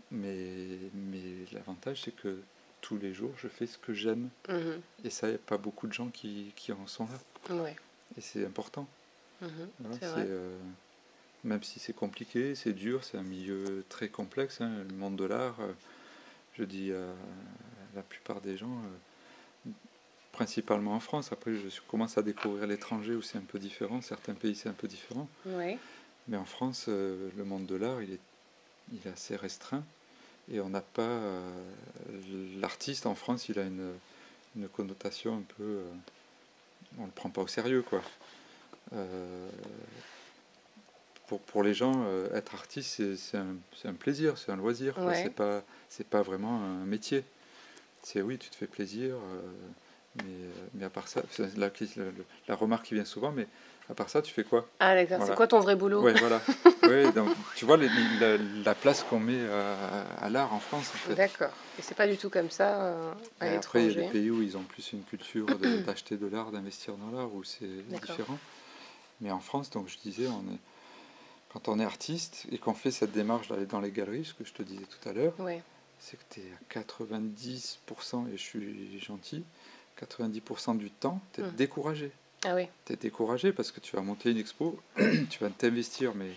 Mais l'avantage, c'est que tous les jours, je fais ce que j'aime. Et ça, il n'y a pas beaucoup de gens qui en sont là. Ouais. Et c'est important. Voilà, C'est vrai. Même si c'est compliqué, c'est dur, c'est un milieu très complexe, hein, le monde de l'art. Je dis à la plupart des gens, principalement en France. Après, je commence à découvrir l'étranger où c'est un peu différent. Certains pays, c'est un peu différent. Ouais. Mais en France, le monde de l'art, il est assez restreint. Et on n'a pas... l'artiste en France, il a une connotation un peu... on ne le prend pas au sérieux, quoi. Pour les gens, être artiste, c'est un plaisir, c'est un loisir. Ouais. C'est pas vraiment un métier. C'est oui, tu te fais plaisir, mais à part ça, c'est la remarque qui vient souvent, mais à part ça, tu fais quoi? Ah d'accord, Voilà. c'est quoi ton vrai boulot? Ouais, voilà. Ouais, donc, tu vois la place qu'on met à l'art en France, en fait. D'accord. Et c'est pas du tout comme ça à Et après, il y a l'étranger? des pays où ils ont plus une culture d'acheter de l'art, d'investir dans l'art, où c'est différent. Mais en France, donc je disais, quand on est artiste et qu'on fait cette démarche d'aller dans les galeries, ce que je te disais tout à l'heure, Ouais. c'est que tu es à 90%, et je suis gentil, 90% du temps, tu es découragé. Ah oui. Tu es découragé parce que tu vas monter une expo, tu vas t'investir, mais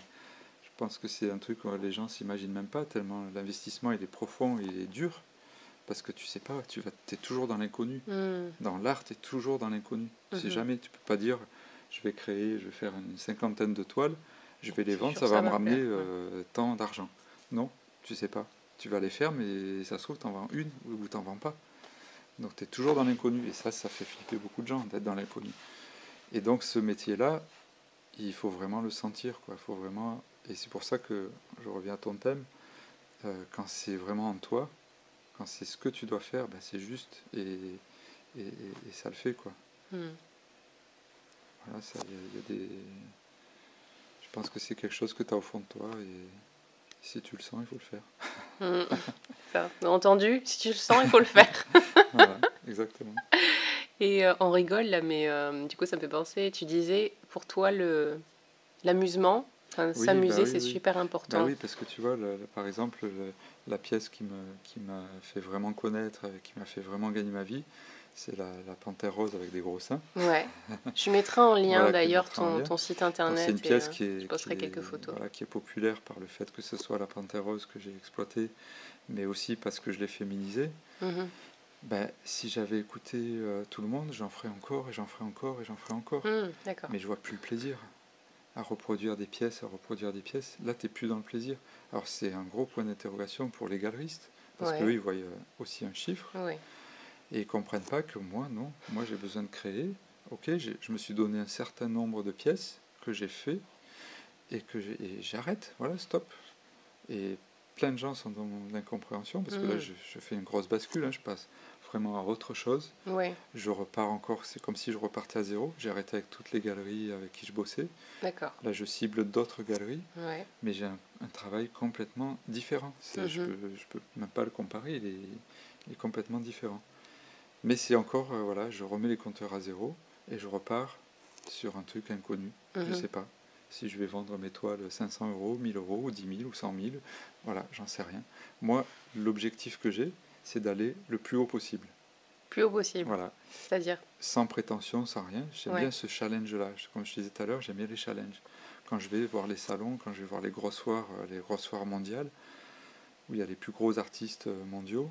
je pense que c'est un truc que les gens s'imaginent même pas, tellement l'investissement il est profond, il est dur, parce que tu sais pas, tu es toujours dans l'inconnu. Dans l'art, tu es toujours dans l'inconnu. Tu sais jamais, tu peux pas dire, je vais faire une 50aine de toiles, je vais les vendre, ça va me ramener tant d'argent. Non, tu sais pas. Tu vas les faire, mais ça se trouve, tu en vends une ou tu n'en vends pas. Donc tu es toujours dans l'inconnu. Et ça fait flipper beaucoup de gens d'être dans l'inconnu. Et donc ce métier-là, il faut vraiment le sentir, quoi. Faut vraiment... Et c'est pour ça que je reviens à ton thème. Quand c'est vraiment en toi, quand c'est ce que tu dois faire, ben, c'est juste et ça le fait, quoi. Voilà, ça, y a des... Je pense que c'est quelque chose que tu as au fond de toi et si tu le sens, il faut le faire. Ça, entendu, si tu le sens, il faut le faire. Voilà, exactement. Et on rigole là, mais du coup ça me fait penser, tu disais, pour toi l'amusement, s'amuser, c'est super important. Bah oui, parce que tu vois, par exemple, la pièce qui m'a fait vraiment connaître, qui m'a fait vraiment gagner ma vie, c'est la Panthère rose avec des gros seins. Ouais. Je mettrai en lien Voilà, d'ailleurs ton site internet. c'est une pièce je posterai quelques photos. Voilà, qui est populaire par le fait que ce soit la Panthère rose que j'ai exploitée, mais aussi parce que je l'ai féminisée. Ben, si j'avais écouté tout le monde, j'en ferais encore et j'en ferais encore et j'en ferais encore. D'accord. Mais je vois plus le plaisir à reproduire des pièces, Là, tu n'es plus dans le plaisir. Alors, c'est un gros point d'interrogation pour les galeristes, parce qu'eux, ils voient aussi un chiffre, et ils ne comprennent pas que moi, non. Moi, j'ai besoin de créer. Ok, je me suis donné un certain nombre de pièces que j'ai fait, et j'arrête. Voilà, stop. Et plein de gens sont dans l'incompréhension, parce que là, je fais une grosse bascule, hein, je passe vraiment à autre chose. Je repars encore, c'est comme si je repartais à zéro. J'ai arrêté avec toutes les galeries avec qui je bossais. D'accord. Là, je cible d'autres galeries, mais j'ai un travail complètement différent. Je peux même pas le comparer, il est complètement différent. Mais c'est encore, voilà, je remets les compteurs à zéro et je repars sur un truc inconnu. Je ne sais pas si je vais vendre mes toiles 500 €, 1000 € ou 10 000 ou 100 000. Voilà, j'en sais rien. Moi, l'objectif que j'ai, c'est d'aller le plus haut possible. Plus haut possible. Voilà. C'est-à-dire sans prétention, sans rien. J'aime bien ce challenge-là. Comme je disais tout à l'heure, j'aime bien les challenges. Quand je vais voir les salons, quand je vais voir les grosses foires mondiales, où il y a les plus gros artistes mondiaux,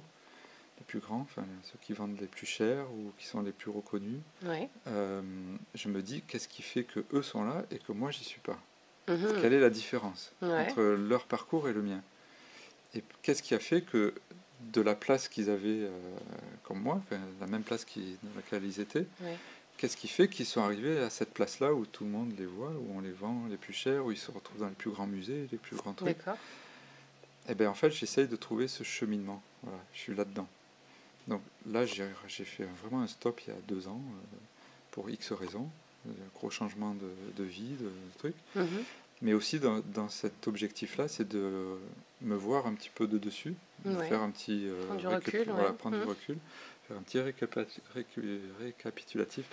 les plus grands, enfin ceux qui vendent les plus chers ou qui sont les plus reconnus, je me dis qu'est-ce qui fait que eux sont là et que moi j'y suis pas. Quelle est la différence entre leur parcours et le mien? Et qu'est-ce qui a fait que de la place qu'ils avaient comme moi, enfin, la même place dans laquelle ils étaient, qu'est-ce qui fait qu'ils sont arrivés à cette place-là où tout le monde les voit, où on les vend les plus chers, où ils se retrouvent dans les plus grands musées, les plus grands trucs? Et bien en fait, j'essaye de trouver ce cheminement. Voilà, je suis là-dedans. Donc là, j'ai fait vraiment un stop il y a 2 ans, pour X raisons, un gros changement de vie, de trucs. Mais aussi dans cet objectif-là, c'est de me voir un petit peu de dessus, Ouais. faire un petit Prendre du recul, voilà, ouais. prendre du recul, faire un petit récapitulatif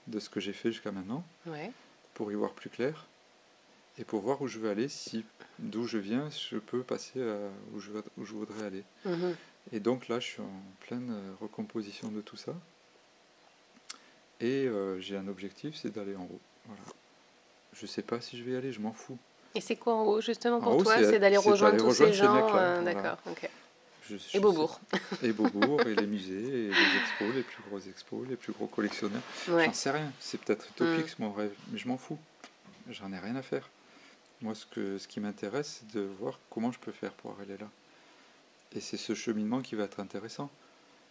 de ce que j'ai fait jusqu'à maintenant, Ouais. pour y voir plus clair et pour voir où je veux aller, si d'où je viens, je peux passer à où je voudrais aller. Mhm. Et donc là, je suis en pleine recomposition de tout ça. Et j'ai un objectif, c'est d'aller en haut. Voilà. Je sais pas si je vais y aller, je m'en fous. Et c'est quoi en haut, justement, En pour haut, toi? C'est d'aller c'est rejoindre d'aller tous ces rejoindre ces gens mecs-là. Voilà. D'accord, ok. Je Et Beaubourg. Et Beaubourg, et les musées, et les expos, les plus gros expos, les plus gros collectionneurs. Ouais. J'en sais rien. C'est peut-être utopique, mon rêve, mais je m'en fous. J'en ai rien à faire. Moi, ce qui m'intéresse, c'est de voir comment je peux faire pour aller là. Et c'est ce cheminement qui va être intéressant.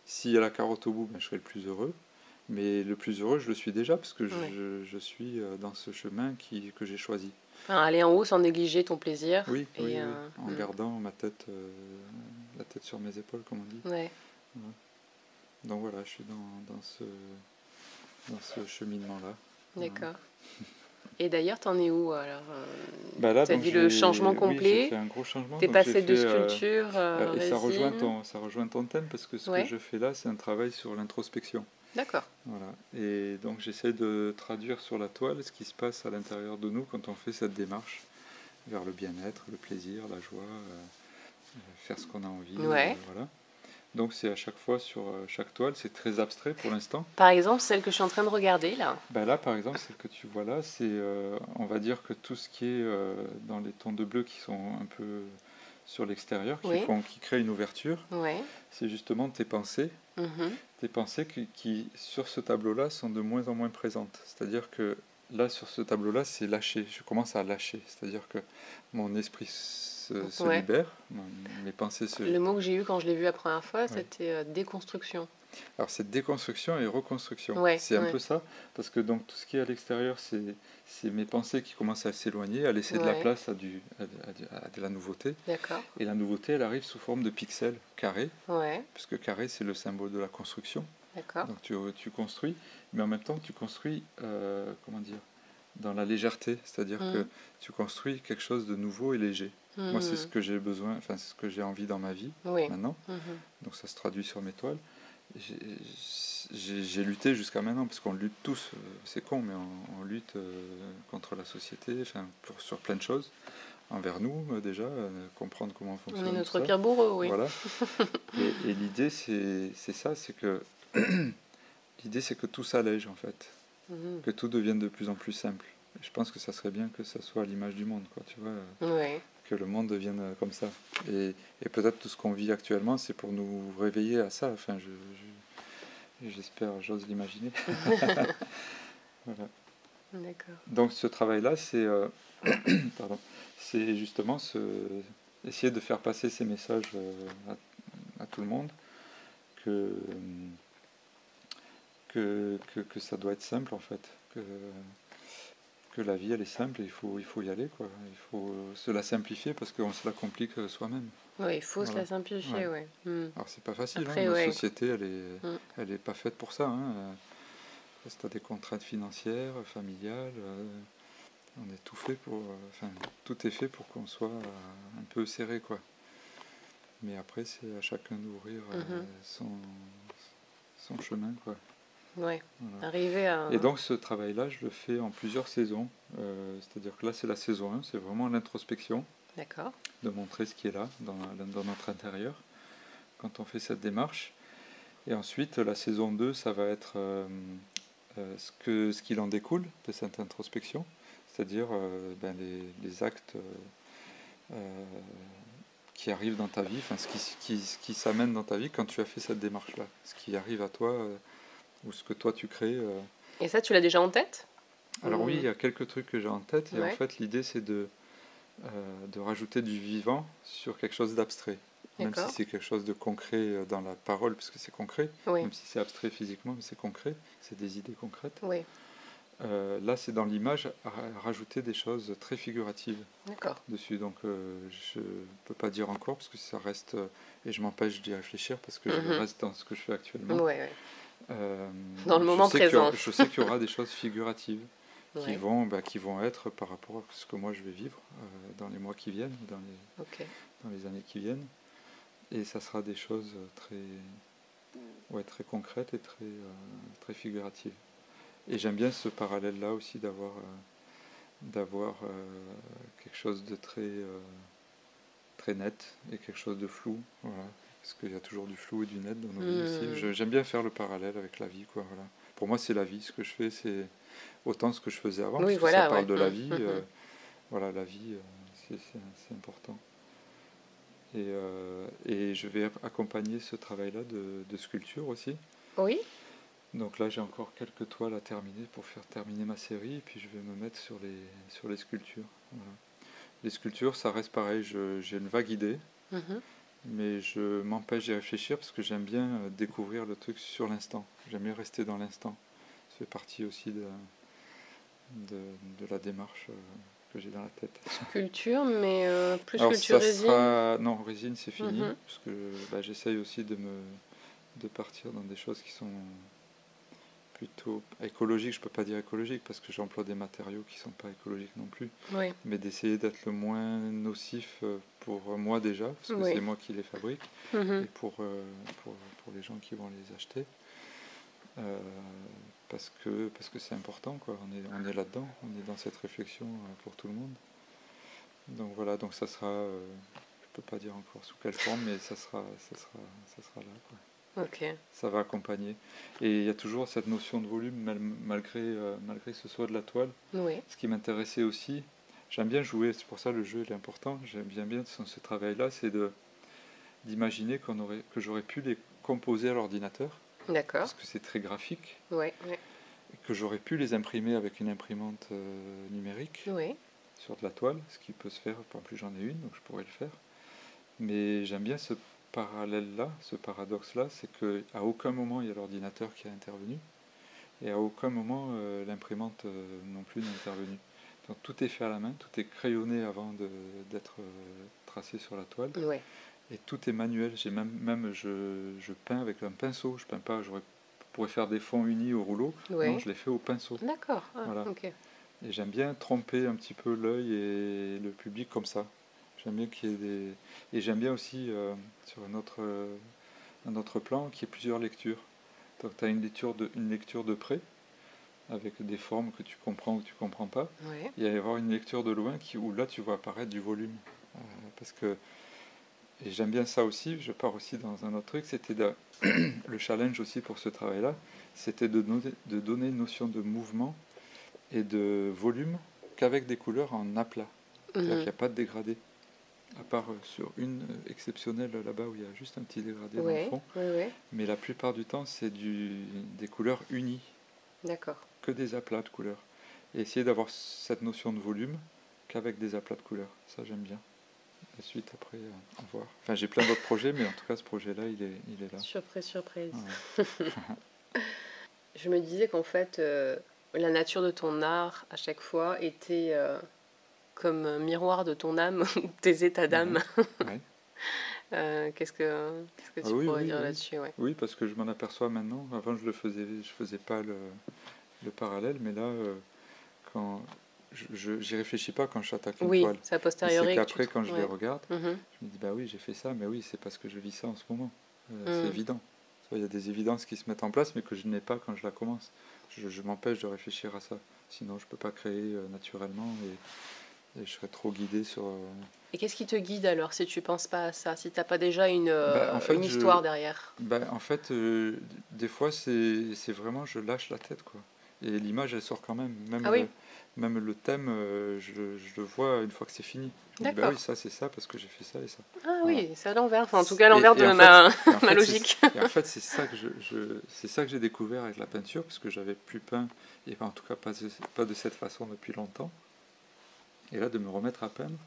S'il y a la carotte au bout, ben, je serai le plus heureux. Mais le plus heureux, je le suis déjà, parce que je suis dans ce chemin que j'ai choisi. Enfin, aller en haut sans négliger ton plaisir. Oui, Et, oui, oui. En gardant ma tête, la tête sur mes épaules, comme on dit. Ouais. Voilà. Donc voilà, je suis dans ce cheminement-là. D'accord. Voilà. Et d'ailleurs, t'en es où alors Bah là, tu as dit le changement complet. Oui, j'ai fait un gros changement. T'es passé de sculpture et ça résine. rejoint ton thème, parce que ce Ouais. que je fais là, c'est un travail sur l'introspection. D'accord. Voilà. Et donc j'essaie de traduire sur la toile ce qui se passe à l'intérieur de nous quand on fait cette démarche vers le bien-être, le plaisir, la joie, faire ce qu'on a envie. Ouais. Voilà. Donc c'est à chaque fois sur chaque toile, c'est très abstrait pour l'instant. Par exemple, celle que je suis en train de regarder là. Ben là, par exemple, celle que tu vois là, c'est, on va dire que tout ce qui est dans les tons de bleu qui sont un peu sur l'extérieur, Oui. qui créent une ouverture, Ouais. c'est justement tes pensées. Tes pensées qui, sur ce tableau-là, sont de moins en moins présentes. C'est-à-dire que là, sur ce tableau-là, c'est lâché. Je commence à lâcher. C'est-à-dire que mon esprit se Ouais. libère, mes pensées se... Le mot que j'ai eu quand je l'ai vu la première fois, c'était déconstruction. Alors c'est déconstruction et reconstruction. Ouais, c'est un ouais. peu ça, parce que donc tout ce qui est à l'extérieur, c'est mes pensées qui commencent à s'éloigner, à laisser de la Ouais. place à de la nouveauté. D'accord. Et la nouveauté, elle arrive sous forme de pixels carrés, Ouais. puisque carré, c'est le symbole de la construction. D'accord. Donc tu construis, mais en même temps tu construis, comment dire, dans la légèreté, c'est-à-dire que tu construis quelque chose de nouveau et léger. Moi, c'est ce que j'ai besoin, enfin c'est ce que j'ai envie dans ma vie Oui. maintenant. Donc ça se traduit sur mes toiles. J'ai lutté jusqu'à maintenant, parce qu'on lutte tous, c'est con, mais on lutte contre la société, enfin sur plein de choses, envers nous déjà, comprendre comment fonctionne. On est notre tout ça. pire bourreau, oui. Voilà. Et l'idée, c'est ça, c'est que l'idée, c'est que tout s'allège en fait, que tout devienne de plus en plus simple. Et je pense que ça serait bien que ça soit à l'image du monde, quoi, tu vois, Ouais. que le monde devienne comme ça. Et peut-être tout ce qu'on vit actuellement, c'est pour nous réveiller à ça. Enfin, j'espère, j'ose l'imaginer. Voilà. D'accord. Donc ce travail-là, c'est c'est justement essayer de faire passer ces messages à tout le monde, que ça doit être simple en fait, que la vie elle est simple et il faut y aller, quoi. Il faut se la simplifier parce qu'on se la complique soi-même. Oui, il faut se la simplifier, Ouais. ouais. Alors c'est pas facile, Après, notre ouais. société elle est pas faite pour ça, hein. Parce que tu as des contraintes financières, familiales, on est tout fait pour, enfin tout est fait pour qu'on soit un peu serré, quoi. Mais après c'est à chacun d'ouvrir son chemin, quoi. Ouais. Voilà. Arriver à... Et donc ce travail-là, je le fais en plusieurs saisons. C'est-à-dire que là, c'est la saison 1, c'est vraiment l'introspection, D'accord. de montrer ce qui est là, dans notre intérieur, quand on fait cette démarche. Et ensuite, la saison 2, ça va être ce qu'il en découle de cette introspection, c'est-à-dire les actes qui arrivent dans ta vie, enfin, ce qui s'amène dans ta vie quand tu as fait cette démarche-là, ce qui arrive à toi, ou ce que toi tu crées. Et ça, tu l'as déjà en tête? Alors oui, il y a quelques trucs que j'ai en tête, et Ouais. en fait l'idée c'est de rajouter du vivant sur quelque chose d'abstrait. Même si c'est quelque chose de concret dans la parole, puisque c'est concret, Oui. même si c'est abstrait physiquement, mais c'est concret, c'est des idées concrètes. Oui. Là, c'est dans l'image rajouter des choses très figuratives D'accord. dessus. Donc, je ne peux pas dire encore, parce que ça reste, et je m'empêche d'y réfléchir, parce que je reste dans ce que je fais actuellement. Ouais, ouais. Dans le moment présent. Je sais qu'il y aura des choses figuratives. qui vont être par rapport à ce que moi je vais vivre dans les mois qui viennent, dans les années qui viennent. Et ça sera des choses très concrètes et très figuratives. Et j'aime bien ce parallèle-là aussi d'avoir quelque chose de très net et quelque chose de flou. Voilà. Parce qu'il y a toujours du flou et du net dans nos vies aussi. J'aime bien faire le parallèle avec la vie, quoi. Voilà. Pour moi, c'est la vie. Ce que je fais, c'est autant ce que je faisais avant, parce que ça parle de la vie. Voilà, la vie, c'est important. Et je vais accompagner ce travail-là de sculpture aussi. Oui. Donc là, j'ai encore quelques toiles à terminer pour faire terminer ma série, et puis je vais me mettre sur les sculptures. Voilà. Les sculptures, ça reste pareil, j'ai une vague idée, mais je m'empêche d'y réfléchir parce que j'aime bien découvrir le truc sur l'instant. J'aime bien rester dans l'instant. Ça fait partie aussi de la démarche que j'ai dans la tête. Sculpture, mais plus Alors, sculpture résine. Non, résine, c'est fini, parce que j'essaye aussi de partir dans des choses qui sont plutôt écologiques. Je peux pas dire écologiques parce que j'emploie des matériaux qui sont pas écologiques non plus, mais d'essayer d'être le moins nocif pour moi déjà, parce que c'est moi qui les fabrique, et pour les gens qui vont les acheter, parce que c'est important, quoi. On est là-dedans, on est dans cette réflexion pour tout le monde. Donc voilà, donc ça sera, je peux pas dire encore sous quelle forme, mais ça sera là, quoi. Ça va accompagner. Et il y a toujours cette notion de volume, malgré que ce soit de la toile. Ce qui m'intéressait aussi, j'aime bien jouer, c'est pour ça le jeu est important, j'aime bien ce travail-là, c'est d'imaginer que j'aurais pu les composer à l'ordinateur. D'accord. Parce que c'est très graphique. Et que j'aurais pu les imprimer avec une imprimante numérique sur de la toile, ce qui peut se faire, en plus j'en ai une, donc je pourrais le faire. Mais j'aime bien ce parallèle-là, ce paradoxe-là, c'est qu'à aucun moment il y a l'ordinateur qui a intervenu, et à aucun moment l'imprimante non plus n'est intervenue. Donc tout est fait à la main, tout est crayonné avant d'être tracé sur la toile, et tout est manuel. Je peins avec un pinceau, je peins pas, pourrais faire des fonds unis au rouleau, non, je les fais au pinceau. D'accord. Voilà. Et j'aime bien tromper un petit peu l'œil et le public comme ça. J'aime bien qu'il y ait des... Et j'aime bien aussi, sur un autre plan, qu'il y ait plusieurs lectures. Donc tu as une lecture de près, avec des formes que tu comprends ou que tu ne comprends pas. Il va y avoir une lecture de loin où là tu vois apparaître du volume. Et j'aime bien ça aussi, je pars aussi dans un autre truc, c'était le challenge aussi pour ce travail-là, c'était de donner une notion de mouvement et de volume qu'avec des couleurs en aplat. C'est-à-dire qu'il n'y a pas de dégradé. À part sur une exceptionnelle là-bas où il y a juste un petit dégradé dans le fond. Mais la plupart du temps, c'est des couleurs unies. D'accord. Que des aplats de couleurs. Et essayer d'avoir cette notion de volume qu'avec des aplats de couleurs. Ça, j'aime bien. La suite, après, à voir. Enfin, j'ai plein d'autres projets, mais en tout cas, ce projet-là, il est là. Surprise. Ouais. Je me disais qu'en fait, la nature de ton art, à chaque fois, était... comme un miroir de ton âme, tes états d'âme. Qu'est-ce que tu pourrais dire là-dessus? Oui, parce que je m'en aperçois maintenant. Avant, je faisais pas le parallèle, mais là, quand j'y réfléchis pas quand j'attaque une toile. C'est a posteriori. C'est qu'après, quand je les regarde, je me dis, bah oui, j'ai fait ça, mais oui, c'est parce que je vis ça en ce moment. C'est évident. Il y a des évidences qui se mettent en place, mais que je n'ai pas quand je la commence. Je m'empêche de réfléchir à ça. Sinon, je peux pas créer naturellement et je serais trop guidé sur... Et qu'est-ce qui te guide alors si tu penses pas à ça, si tu n'as pas déjà une histoire derrière? En fait, des fois, c'est vraiment, je lâche la tête, quoi. Et l'image, elle sort quand même. Même le thème, je le vois une fois que c'est fini. Je dis, bah oui, ça, c'est ça, parce que j'ai fait ça et ça. Ah oui, c'est à l'envers. Enfin, en tout cas, à l'envers de ma logique. Et en fait, c'est ça que j'ai découvert avec la peinture, parce que j'avais plus peint, et en tout cas pas de cette façon depuis longtemps. Et là, de me remettre à peindre,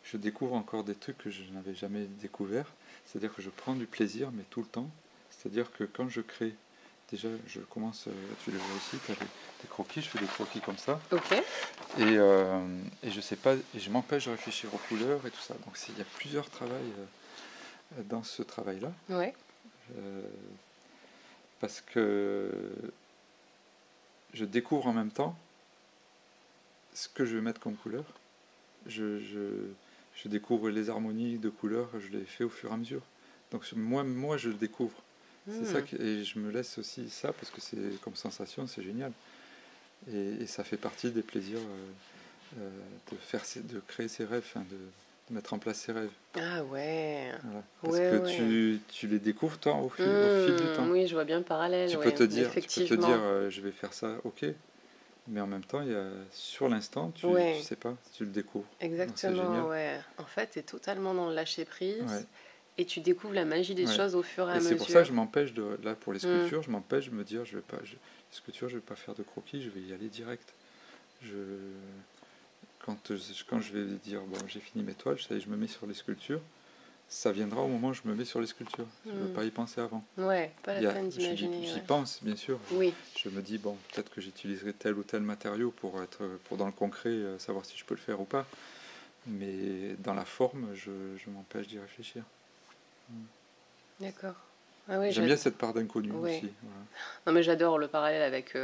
je découvre encore des trucs que je n'avais jamais découverts. C'est-à-dire que je prends du plaisir, mais tout le temps. C'est-à-dire que quand je crée, déjà, je commence, tu le vois aussi, tu as des croquis, je fais des croquis comme ça. Et je sais pas, et je m'empêche de réfléchir aux couleurs et tout ça. Donc il y a plusieurs travails dans ce travail-là. Parce que je découvre en même temps, ce que je vais mettre comme couleur, je découvre les harmonies de couleurs, je les fais au fur et à mesure. Donc moi je le découvre. C'est ça et je me laisse aussi ça parce que c'est comme sensation, c'est génial. Et ça fait partie des plaisirs de créer ses rêves, de mettre en place ses rêves. Ah ouais. Voilà. Parce que tu les découvres toi au fil du temps. Oui, je vois bien le parallèle. Tu peux te dire, je vais faire ça, ok. Mais en même temps, sur l'instant, tu sais pas, tu le découvres. Exactement, ouais. En fait, tu es totalement dans le lâcher-prise et tu découvres la magie des choses au fur et à mesure. C'est pour ça que je m'empêche, là pour les sculptures, je m'empêche de me dire, les sculptures, je vais pas faire de croquis, je vais y aller direct. Quand je vais dire, bon, j'ai fini mes toiles, ça y est, je me mets sur les sculptures, ça viendra au moment où je me mets sur les sculptures. Je ne veux pas y penser avant. Ouais, pas la peine d'imaginer. J'y pense, bien sûr. Oui. Je me dis, bon, peut-être que j'utiliserai tel ou tel matériau pour dans le concret, savoir si je peux le faire ou pas. Mais dans la forme, je m'empêche d'y réfléchir. D'accord. Ah oui, j'aime bien cette part d'inconnu aussi. Voilà. Non, mais j'adore le parallèle avec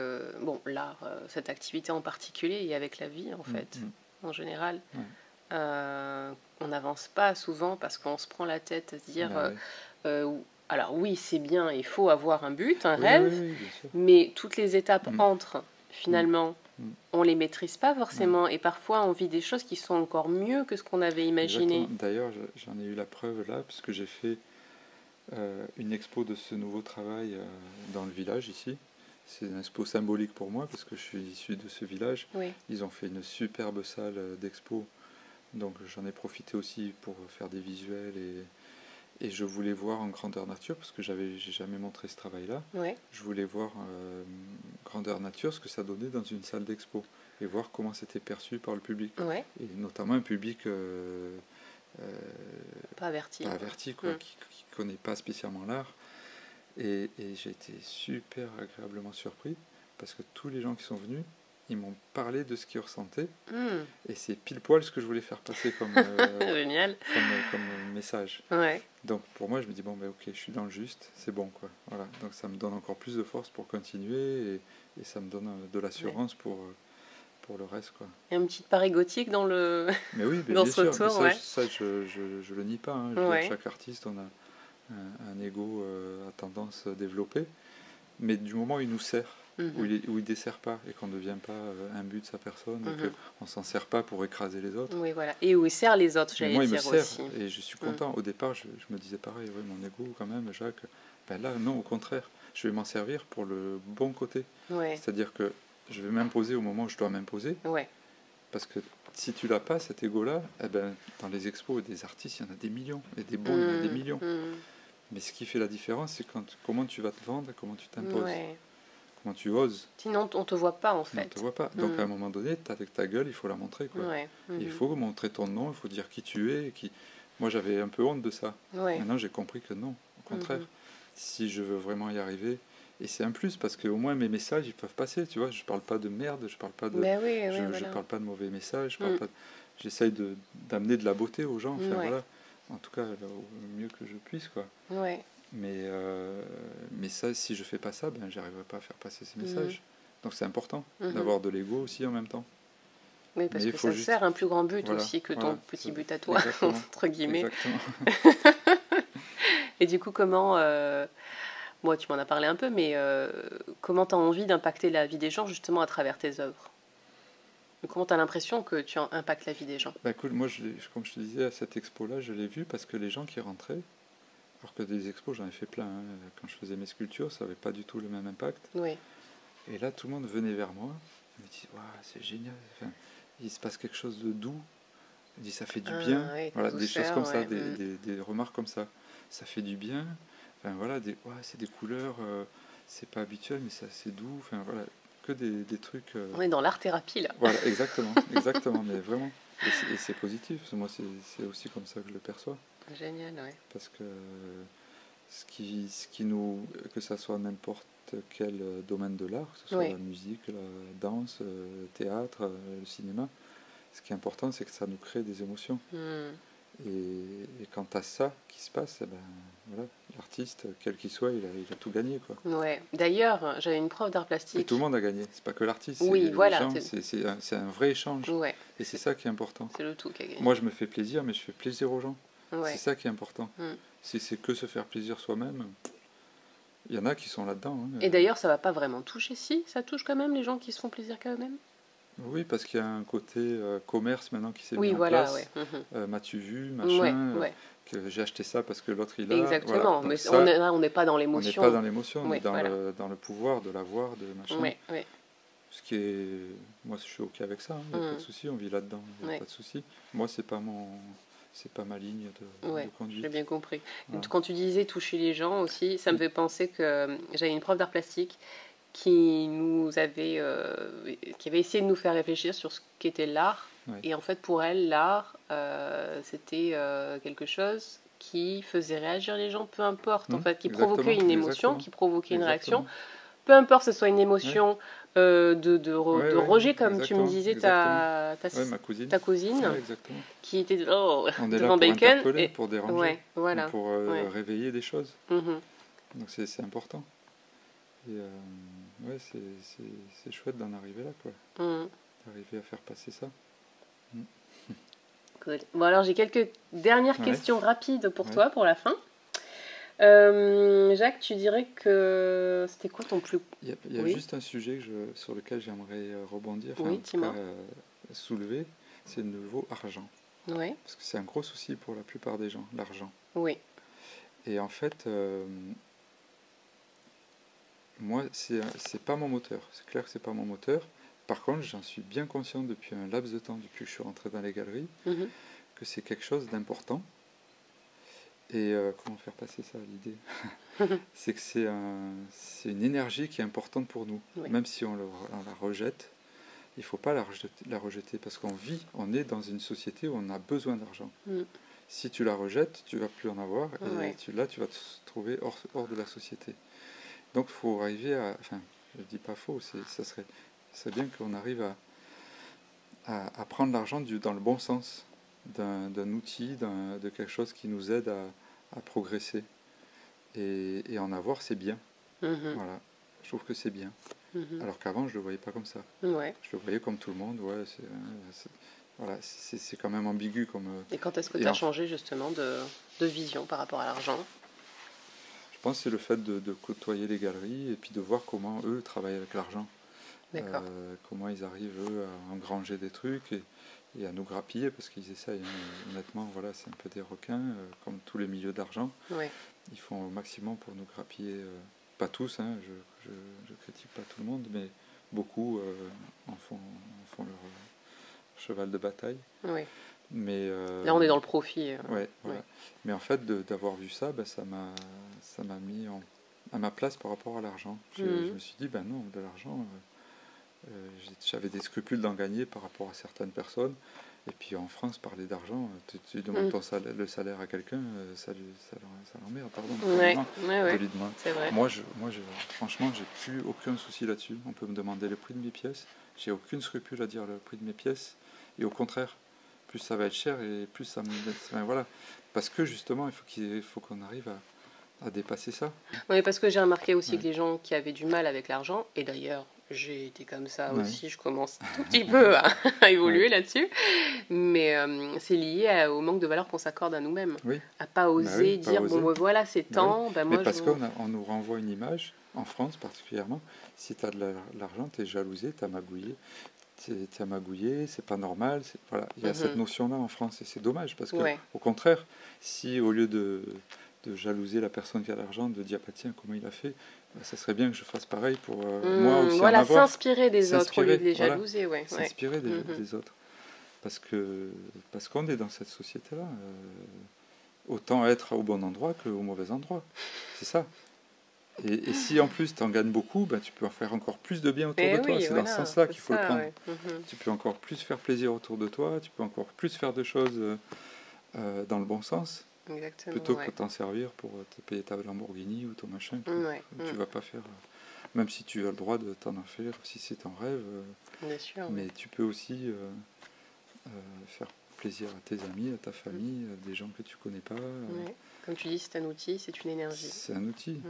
l'art, cette activité en particulier, et avec la vie, en fait, en général. On n'avance pas souvent parce qu'on se prend la tête à se dire alors oui, c'est bien, il faut avoir un but, un rêve, mais toutes les étapes entre, finalement, on les maîtrise pas forcément, et parfois on vit des choses qui sont encore mieux que ce qu'on avait imaginé. D'ailleurs, j'en ai eu la preuve là, puisque j'ai fait une expo de ce nouveau travail dans le village ici. C'est une expo symbolique pour moi, parce que je suis issu de ce village. Ils ont fait une superbe salle d'expo. Donc j'en ai profité aussi pour faire des visuels et je voulais voir en grandeur nature, parce que j'ai jamais montré ce travail-là. Je voulais voir grandeur nature, ce que ça donnait dans une salle d'expo, et voir comment c'était perçu par le public. Et notamment un public pas averti, quoi, qui ne connaît pas spécialement l'art. Et j'ai été super agréablement surpris, parce que tous les gens qui sont venus, ils m'ont parlé de ce qu'ils ressentaient, et c'est pile poil ce que je voulais faire passer comme, génial. comme message. Donc pour moi, je me dis, bon, ok, je suis dans le juste, c'est bon, quoi. Voilà. Donc ça me donne encore plus de force pour continuer, et ça me donne de l'assurance pour le reste, quoi. Il y a une petite part gothique dans le mais oui, dans bien ce sûr, retour. Ça, je le nie pas. Hein. Je veux dire, chaque artiste, on a un ego à tendance développée, mais du moment où il nous sert, où il dessert pas, et qu'on ne devient pas un but de sa personne, et qu'on s'en sert pas pour écraser les autres. Oui, voilà. Et où il sert les autres, j'allais dire aussi. Moi, il me sert, et je suis content. Au départ, je me disais pareil, mon ego quand même, Jacques. Ben là, non, au contraire, je vais m'en servir pour le bon côté. C'est-à-dire que je vais m'imposer au moment où je dois m'imposer. Parce que si tu l'as pas, cet ego-là, eh ben, dans les expos des artistes, il y en a des millions, et des bons, il y en a des millions. Mais ce qui fait la différence, c'est comment tu vas te vendre, comment tu t'imposes, comment tu oses. Sinon, on ne te voit pas, en fait. On ne te voit pas. Donc, à un moment donné, avec ta gueule, il faut la montrer, quoi. Il faut montrer ton nom, il faut dire qui tu es. Moi, j'avais un peu honte de ça. Maintenant, j'ai compris que non, au contraire. Si je veux vraiment y arriver... Et c'est un plus, parce qu'au moins mes messages, ils peuvent passer, tu vois. Je parle pas de merde, je parle pas de... je parle pas de mauvais messages, j'essaye d'amener de la beauté aux gens, voilà. En tout cas, au mieux que je puisse, quoi. Mais ça, si je fais pas ça, ben, j'arriverai pas à faire passer ces messages. Donc c'est important d'avoir de l'ego aussi en même temps. Oui, parce que ça sert un plus grand but aussi que ton petit but à toi, entre guillemets. Exactement. Et du coup, comment... Moi, tu m'en as parlé un peu, mais comment tu as envie d'impacter la vie des gens justement à travers tes œuvres? Comment tu as l'impression que tu impactes la vie des gens? Écoute, moi, comme je te disais, à cette expo-là, je l'ai vu parce que les gens qui rentraient, alors que des expos, j'en ai fait plein, hein, quand je faisais mes sculptures, ça n'avait pas du tout le même impact. Et là, tout le monde venait vers moi, il me dit, wow, c'est génial, enfin, il se passe quelque chose de doux, il dit, ça fait du bien, voilà, des choses comme ça, des remarques comme ça, ça fait du bien. Enfin, voilà, c'est des couleurs, c'est pas habituel, mais c'est doux. Enfin, voilà, que des trucs. On est dans l'art-thérapie, là. Voilà, exactement, mais vraiment. Et c'est positif, parce que moi, c'est aussi comme ça que je le perçois. Génial, oui. Parce que que ça soit n'importe quel domaine de l'art, que ce soit la musique, la danse, le théâtre, le cinéma, ce qui est important, c'est que ça nous crée des émotions. Et quand tu as ça qui se passe, eh ben, voilà, L'artiste, quel qu'il soit, il a tout gagné, quoi. Ouais. D'ailleurs, j'avais une prof d'art Et plastique. tout le monde a gagné. C'est pas que l'artiste, c'est Oui, les voilà. gens. C'est un vrai échange. Ouais. Et c'est ça qui est important. C'est le tout qui a gagné. Moi, je me fais plaisir, mais je fais plaisir aux gens. Ouais. C'est ça qui est important. Si c'est que se faire plaisir soi-même, il y en a qui sont là-dedans. Hein. Et d'ailleurs, ça va pas vraiment toucher, si ça touche quand même les gens qui se font plaisir qu'à eux-mêmes. Oui, parce qu'il y a un côté commerce maintenant qui s'est Oui, mis en voilà, place. ouais. M'as-tu vu, machin, Ouais. que j'ai acheté ça parce que l'autre il a. Exactement, Voilà. Donc mais ça, on n'est pas dans on n'est l'émotion. pas dans l'émotion, on Ouais, est dans, voilà. dans le pouvoir de l'avoir, de machin. Ouais. Ce qui est. Moi, je suis OK avec ça, il n'y a pas de souci, on vit là-dedans, il n'y a pas de souci. Moi, c'est pas ma ligne de conduite. J'ai bien compris. Voilà. Quand tu disais toucher les gens aussi, ça me fait penser que j'avais une prof d'art plastique qui avait essayé de nous faire réfléchir sur ce qu'était l'art. Ouais. Et en fait, pour elle, l'art, c'était quelque chose qui faisait réagir les gens, peu importe, en fait, qui provoquait une émotion, qui provoquait une réaction. Peu importe que ce soit une émotion de rejet, comme tu me disais, ta cousine qui était devant Bacon. Et pour déranger, voilà. pour réveiller des choses. Donc c'est important. Et c'est chouette d'en arriver là, quoi. D'arriver à faire passer ça. Good. Bon, alors j'ai quelques dernières questions rapides pour toi, pour la fin. Jacques, tu dirais que c'était quoi ton plus... Il y a juste un sujet sur lequel j'aimerais rebondir, soulever, c'est le nouveau argent. Oui. Parce que c'est un gros souci pour la plupart des gens, l'argent. Oui. Et en fait, moi, c'est pas mon moteur. C'est clair que c'est pas mon moteur. Par contre, j'en suis bien conscient depuis un laps de temps, depuis que je suis rentré dans les galeries, que c'est quelque chose d'important. Et comment faire passer ça, l'idée c'est que c'est une énergie qui est importante pour nous. Même si on la rejette, il ne faut pas la rejeter parce on est dans une société où on a besoin d'argent. Si tu la rejettes, tu ne vas plus en avoir et tu vas te trouver hors de la société. Donc il faut arriver à... Enfin, je ne dis pas faux, c'est bien qu'on arrive à prendre l'argent dans le bon sens, d'un outil, de quelque chose qui nous aide à progresser. Et en avoir, c'est bien. Voilà, je trouve que c'est bien. Alors qu'avant, je ne le voyais pas comme ça. Je le voyais comme tout le monde. C'est quand même ambigu. Et quand est-ce que tu as changé justement de vision par rapport à l'argent ? Je pense que c'est le fait de côtoyer les galeries et puis de voir comment eux travaillent avec l'argent. Comment ils arrivent eux à engranger des trucs et à nous grappiller parce qu'ils essayent, honnêtement, c'est un peu des requins comme tous les milieux d'argent. Ils font au maximum pour nous grappiller, pas tous, je critique pas tout le monde, mais beaucoup en font leur cheval de bataille. Mais là on est dans le profit. Mais en fait d'avoir vu ça, ça m'a mis à ma place par rapport à l'argent. Je me suis dit non, de l'argent j'avais des scrupules d'en gagner par rapport à certaines personnes. Et puis en France, parler d'argent, tu demandes le salaire à quelqu'un, ça l'emmerde, pardon. C'est vrai. Moi, franchement, j'ai plus aucun souci là-dessus. On peut me demander le prix de mes pièces. J'ai aucune scrupule à dire le prix de mes pièces. Et au contraire, plus ça va être cher et plus ça me... voilà. Parce que justement, il faut qu'on arrive à dépasser ça. Oui, parce que j'ai remarqué aussi que les gens qui avaient du mal avec l'argent, et d'ailleurs, j'ai été comme ça aussi, je commence tout petit peu à évoluer là-dessus, mais c'est lié au manque de valeur qu'on s'accorde à nous-mêmes, à pas oser dire voilà c'est temps. Mais parce qu'on nous renvoie une image, en France particulièrement, si tu as de l'argent, tu es jalousé, tu as magouillé, c'est pas normal, il y a cette notion-là en France et c'est dommage parce que au contraire, si au lieu de jalouser la personne qui a l'argent, de dire tiens comment il a fait, ça serait bien que je fasse pareil pour moi aussi en avoir. S'inspirer des autres au lieu de les jalouser. S'inspirer des autres. Parce qu'on est dans cette société-là. Autant être au bon endroit qu'au mauvais endroit. C'est ça. Et si en plus tu en gagnes beaucoup, tu peux en faire encore plus de bien autour de toi. C'est dans ce sens-là qu'il faut le prendre. Tu peux encore plus faire plaisir autour de toi, tu peux encore plus faire de choses dans le bon sens. Plutôt que de t'en servir pour te payer ta Lamborghini ou ton machin, tu vas pas faire, même si tu as le droit de t'en faire, si c'est ton rêve, mais tu peux aussi faire plaisir à tes amis, à ta famille, à des gens que tu connais pas. Ouais. Comme tu dis, c'est un outil, c'est une énergie. C'est un outil.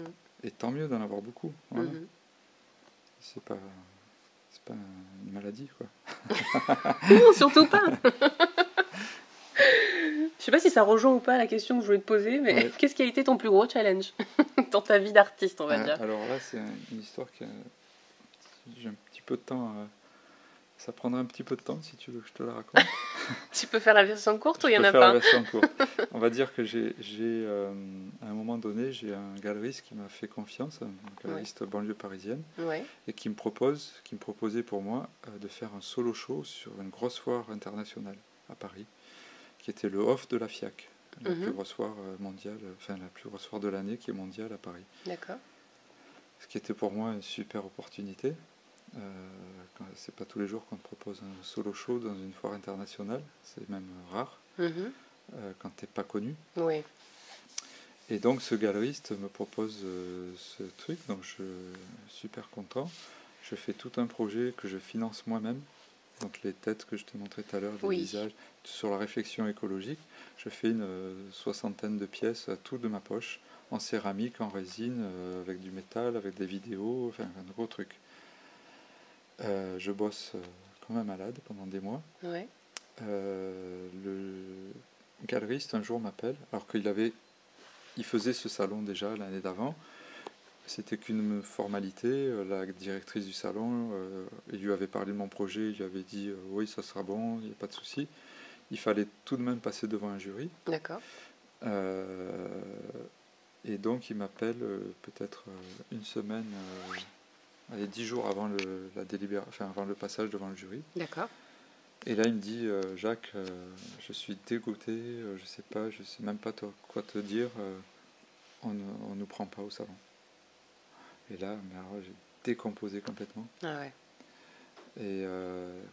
Et tant mieux d'en avoir beaucoup. Voilà. C'est pas une maladie, quoi. Non, surtout pas. Je sais pas si ça rejoint ou pas la question que je voulais te poser, mais qu'est-ce qui a été ton plus gros challenge dans ta vie d'artiste, on va dire? Alors là, c'est une histoire qui j'ai un petit peu de temps. Ça prendra un petit peu de temps si tu veux que je te la raconte. Tu peux faire la version courte ou il y en a Je peux faire pas? la version courte. On va dire que à un moment donné, j'ai un galeriste qui m'a fait confiance, un galeriste banlieue parisienne, et qui me proposait pour moi de faire un solo show sur une grosse foire internationale à Paris, qui était le off de la FIAC, la plus grosse foire mondiale, enfin la plus grosse foire de l'année qui est mondiale à Paris. D'accord. Ce qui était pour moi une super opportunité. C'est pas tous les jours qu'on te propose un solo show dans une foire internationale, c'est même rare quand t'es pas connu. Oui. Et donc ce galeriste me propose ce truc, donc je suis super content. Je fais tout un projet que je finance moi-même, donc les têtes que je t'ai montré tout à l'heure, des visages, sur la réflexion écologique. Je fais une 60aine de pièces, tout de ma poche, en céramique, en résine, avec du métal, avec des vidéos, enfin un gros truc. Je bosse comme un malade pendant des mois. Ouais. Le galeriste un jour m'appelle, alors il faisait ce salon déjà l'année d'avant. C'était qu'une formalité. La directrice du salon, il lui avait parlé de mon projet, il lui avait dit oui, ça sera bon, il n'y a pas de souci. Il fallait tout de même passer devant un jury. D'accord. Et donc il m'appelle peut-être une semaine. 10 jours avant avant le passage devant le jury. D'accord. Et là, il me dit, Jacques, je suis dégoûté, je sais même pas quoi te dire, on nous prend pas au salon. Et là, alors, j'ai décomposé complètement. Ah ouais. Et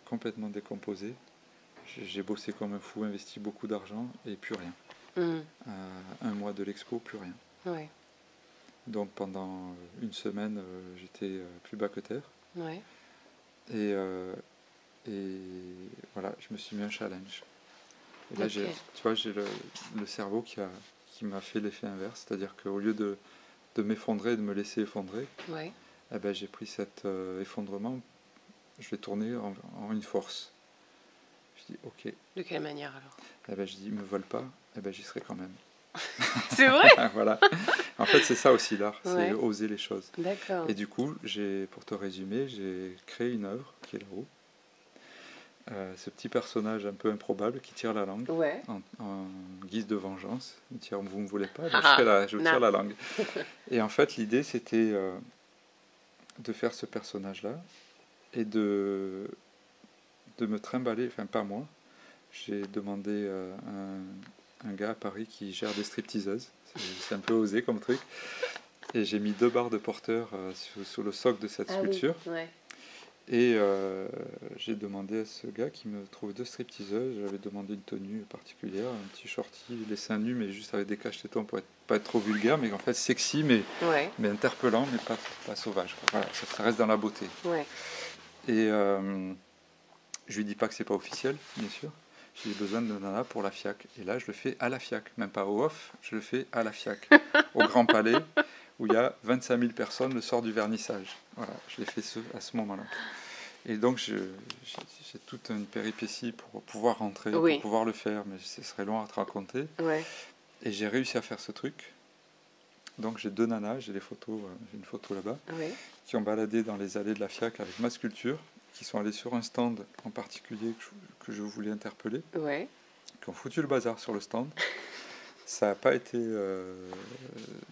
complètement décomposé. J'ai bossé comme un fou, investi beaucoup d'argent et plus rien. Un mois de l'expo, plus rien. Ouais. Donc pendant une semaine, j'étais plus bas que terre. Ouais. Et voilà, je me suis mis un challenge. Et là, j'ai le cerveau qui m'a fait l'effet inverse, c'est-à-dire qu'au lieu de m'effondrer, de me laisser effondrer, j'ai pris cet effondrement, je l'ai tourné en une force. Je dis ok. De quelle manière alors? Je dis, me vole pas, j'y serai quand même. C'est vrai? Voilà. En fait, c'est ça aussi l'art, c'est oser les choses. D'accord. Et du coup, pour te résumer, j'ai créé une œuvre qui est là-haut. Ce petit personnage un peu improbable qui tire la langue en guise de vengeance. Il tire, vous ne me voulez pas, je tire la langue. Et en fait, l'idée, c'était de faire ce personnage-là et de me trimballer, enfin pas moi. J'ai demandé un gars à Paris qui gère des stripteaseuses. C'est un peu osé comme truc. Et j'ai mis 2 barres de porteur sur le socle de cette sculpture. Oui. Ouais. Et j'ai demandé à ce gars qui me trouve 2 stripteaseuses. J'avais demandé une tenue particulière, un petit shorty, les seins nus, mais juste avec des cache-tétons pour pas être trop vulgaire, mais en fait sexy, mais interpellant, mais pas sauvage. Voilà, ça reste dans la beauté. Ouais. Et je lui dis pas que c'est pas officiel, bien sûr. J'ai besoin de nana pour la FIAC. Et là, je le fais à la FIAC, même pas au off, je le fais à la FIAC, au Grand Palais, où il y a 25 000 personnes le soir du vernissage. Voilà, je l'ai fait à ce moment-là. Et donc, j'ai toute une péripétie pour pouvoir rentrer, pour pouvoir le faire, mais ce serait long à te raconter. Ouais. Et j'ai réussi à faire ce truc. Donc, j'ai 2 nanas, j'ai une photo là-bas, qui ont baladé dans les allées de la FIAC avec ma sculpture, qui sont allés sur un stand en particulier que je voulais interpeller, qui ont foutu le bazar sur le stand. Ça n'a pas été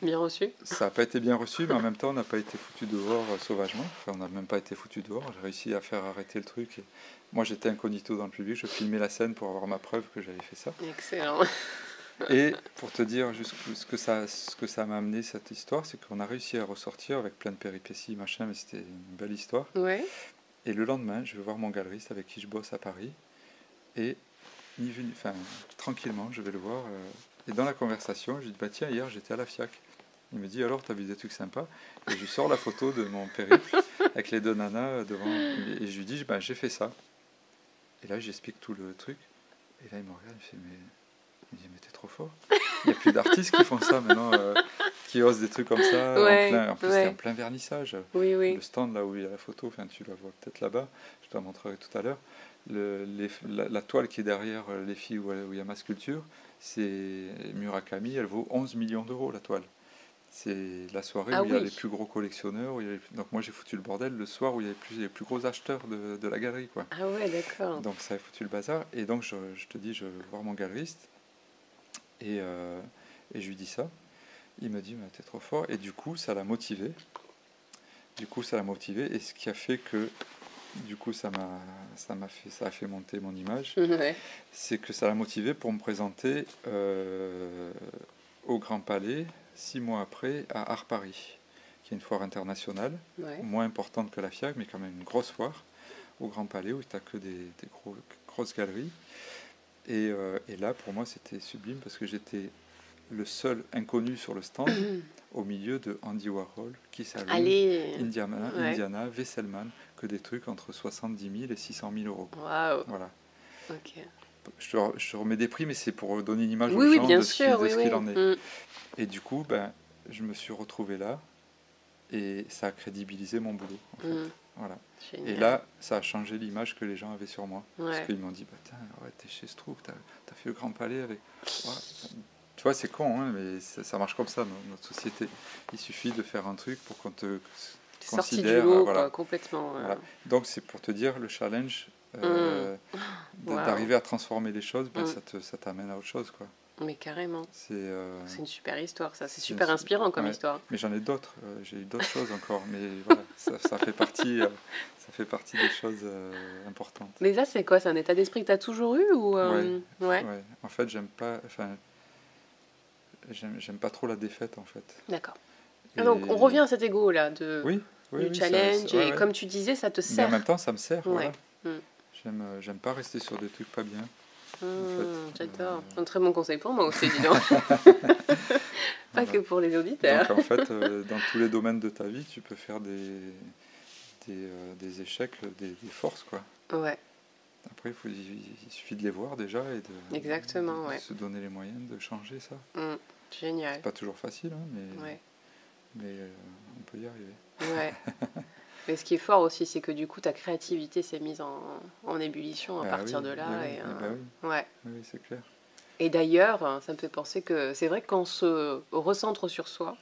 bien reçu. Ça n'a pas été bien reçu, mais en même temps, on n'a pas été foutu dehors sauvagement. Enfin, on n'a même pas été foutu dehors. J'ai réussi à faire arrêter le truc. Et moi, j'étais incognito dans le public. Je filmais la scène pour avoir ma preuve que j'avais fait ça. Excellent. Et pour te dire juste ce que ça m'a amené, cette histoire, c'est qu'on a réussi à ressortir avec plein de péripéties, machin, mais c'était une belle histoire. Ouais. Et le lendemain, je vais voir mon galeriste avec qui je bosse à Paris. Et tranquillement, je vais le voir. Et dans la conversation, je lui dis, bah tiens, hier j'étais à la FIAC. Il me dit, alors t'as vu des trucs sympas? Et je lui sors la photo de mon périple avec les 2 nanas devant. Et je lui dis, bah j'ai fait ça. Et là, j'explique tout le truc. Et là, il me regarde, il me dit, mais t'es trop fort. Il n'y a plus d'artistes qui font ça maintenant, qui osent des trucs comme ça. En plus, c'était en plein vernissage. Le stand, là où il y a la photo, tu la vois peut-être là-bas, je te la montrerai tout à l'heure. La toile qui est derrière les filles où il y a ma sculpture, c'est Murakami, elle vaut 11 millions d'euros, la toile. C'est la soirée où il y a les plus gros collectionneurs. Donc moi j'ai foutu le bordel le soir où il y avait les plus gros acheteurs de la galerie, quoi. Ah ouais, d'accord. Donc ça a foutu le bazar. Et donc je te dis, je vais voir mon galeriste. Et je lui dis ça. Il me dit, mais t'es trop fort. Et du coup, ça l'a motivé. Et ce qui a fait que, du coup, ça a fait monter mon image. C'est que ça l'a motivé pour me présenter au Grand Palais, 6 mois après, à Art Paris, qui est une foire internationale, moins importante que la FIAC, mais quand même une grosse foire, au Grand Palais, où tu n'as que des grosses galeries. Et là, pour moi, c'était sublime, parce que j'étais le seul inconnu sur le stand, au milieu de Andy Warhol, Keith Haring, Indiana, Wesselmann, que des trucs entre 70 000 et 600 000 euros. Waouh. Voilà. Ok. Je remets des prix, mais c'est pour donner une image aux gens bien de sûr, ce qu'il en est. Et du coup, je me suis retrouvé là, et ça a crédibilisé mon boulot, en fait. Voilà. Et là, ça a changé l'image que les gens avaient sur moi. Parce qu'ils m'ont dit, t'es chez Stroop, t'as fait le Grand Palais avec... Ouais. Tu vois, c'est con, hein, mais ça marche comme ça dans notre société. Il suffit de faire un truc pour qu'on te considère... Sorti du lot, quoi, complètement. Voilà. Donc, c'est pour te dire, le challenge, d'arriver à transformer les choses, ça t'amène à autre chose, quoi. Mais carrément. C'est une super histoire, ça. C'est super inspirant comme histoire. Mais j'en ai d'autres. J'ai eu d'autres choses encore. Mais voilà, ça fait partie des choses importantes. Mais ça, c'est quoi? C'est un état d'esprit que tu as toujours eu ou ouais. En fait, j'aime pas trop la défaite, en fait. D'accord. Donc, on revient à cet ego là du challenge. Et comme tu disais, ça te sert. Mais en même temps, ça me sert. Voilà. J'aime pas rester sur des trucs pas bien. En fait, j'adore. Un très bon conseil pour moi aussi, dis donc. Pas que pour les auditeurs. Donc en fait, dans tous les domaines de ta vie, tu peux faire des échecs, des forces, quoi. Ouais. Après, il suffit de les voir déjà et de se donner les moyens de changer ça. Génial. C'est pas toujours facile, hein, mais on peut y arriver. Ouais. Mais ce qui est fort aussi, c'est que du coup, ta créativité s'est mise en ébullition à partir de là. Oui, c'est clair. Et d'ailleurs, ça me fait penser que c'est vrai que quand on se recentre sur soi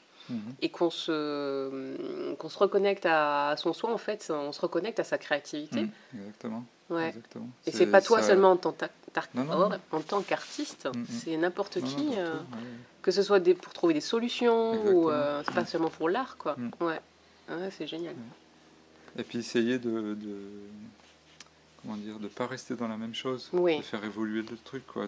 et qu'on se reconnecte à son soi, en fait, on se reconnecte à sa créativité. Exactement. Ouais. Exactement. Et c'est pas toi seulement en tant qu'artiste, c'est n'importe qui, que ce soit pour trouver des solutions ou c'est pas seulement pour l'art, quoi. Ouais, c'est génial. Et puis essayer de pas rester dans la même chose, de faire évoluer le truc, quoi.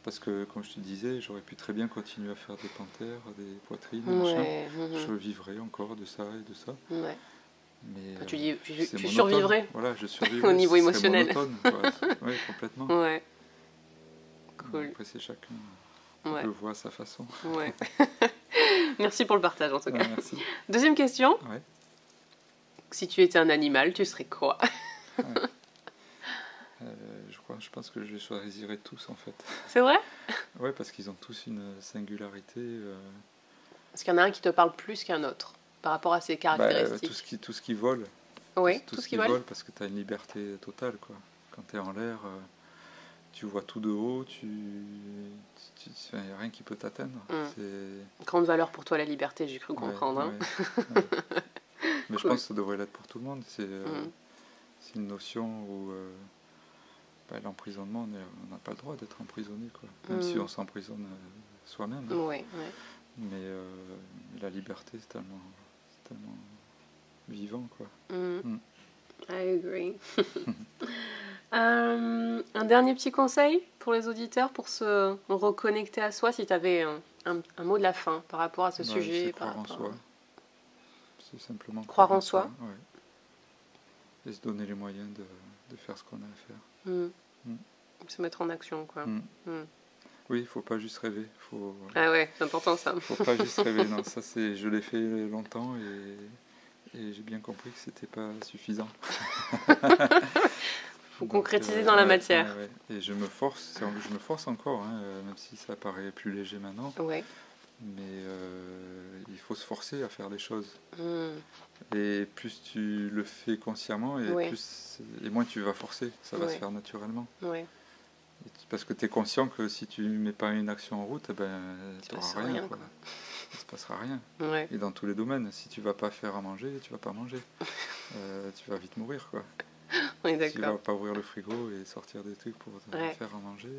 Parce que, comme je te disais, j'aurais pu très bien continuer à faire des panthères, des poitrines, je vivrais encore de ça et de ça. Mais tu survivrais. Voilà, je survivrais. Au niveau émotionnel. Oui, complètement. Ouais. Cool. Après, c'est chacun le voit à sa façon. Ouais. Merci pour le partage, en tout cas. Merci. Deuxième question. Ouais. Si tu étais un animal, tu serais quoi? Je pense que je les choisirais tous, en fait. C'est vrai? Oui, parce qu'ils ont tous une singularité. Est-ce qu'il y en a un qui te parle plus qu'un autre par rapport à ses caractéristiques? Tout ce qui vole. Oui, tout ce qui vole, parce que tu as une liberté totale, quoi. Quand tu es en l'air, tu vois tout de haut, il n'y a rien qui peut t'atteindre. Grande valeur pour toi, la liberté, j'ai cru comprendre. Mais je pense que ça devrait l'être pour tout le monde. C'est une notion où l'emprisonnement, on n'a pas le droit d'être emprisonné, quoi. Même si on s'emprisonne soi-même. Mais la liberté, c'est tellement vivant, quoi. I agree. Un dernier petit conseil pour les auditeurs pour se reconnecter à soi, si tu avais un mot de la fin par rapport à ce sujet. C'est croire en soi. C'est simplement croire en soi. Et se donner les moyens de faire ce qu'on a à faire. Se mettre en action, quoi. Oui, il ne faut pas juste rêver. Ah ouais, c'est important ça. Il ne faut pas juste rêver. Non, ça, je l'ai fait longtemps et j'ai bien compris que ce n'était pas suffisant. faut concrétiser dans la matière. Ouais. Et je me force encore, hein, même si ça paraît plus léger maintenant. Ouais. Mais il faut se forcer à faire des choses. Et plus tu le fais consciemment, et moins tu vas forcer. Ça va se faire naturellement. Ouais. Parce que tu es conscient que si tu mets pas une action en route, tu n'auras rien. Quoi. Il ne se passera rien. Ouais. Et dans tous les domaines, si tu vas pas faire à manger, tu vas pas manger. Tu vas vite mourir, quoi. On est d'accord. Si tu vas pas ouvrir le frigo et sortir des trucs pour te faire à manger,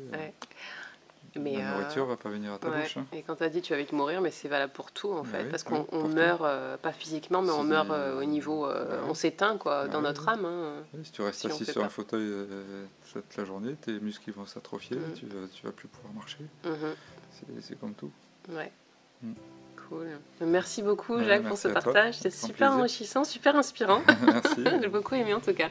mais la nourriture va pas venir à ta bouche. Hein. Et quand tu as dit tu vas vite mourir, mais c'est valable pour tout en fait, parce qu'on meurt, pas physiquement, mais on meurt au niveau, on s'éteint quoi, dans notre âme. Hein, si tu restes assis sur un fauteuil toute la journée, tes muscles vont s'atrophier, tu vas plus pouvoir marcher. C'est comme tout. Ouais. Cool. Merci beaucoup Jacques pour ce partage, c'était super enrichissant, super inspirant. Merci. J'ai beaucoup aimé en tout cas.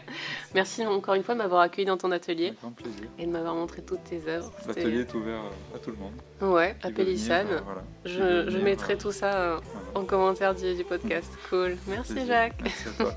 Merci encore une fois de m'avoir accueilli dans ton atelier. Avec grand plaisir. Et de m'avoir montré toutes tes œuvres. L'atelier est ouvert à tout le monde. Ouais, à Pélissane. Je mettrai tout ça en commentaire du podcast. Cool. Merci Jacques. Merci à toi.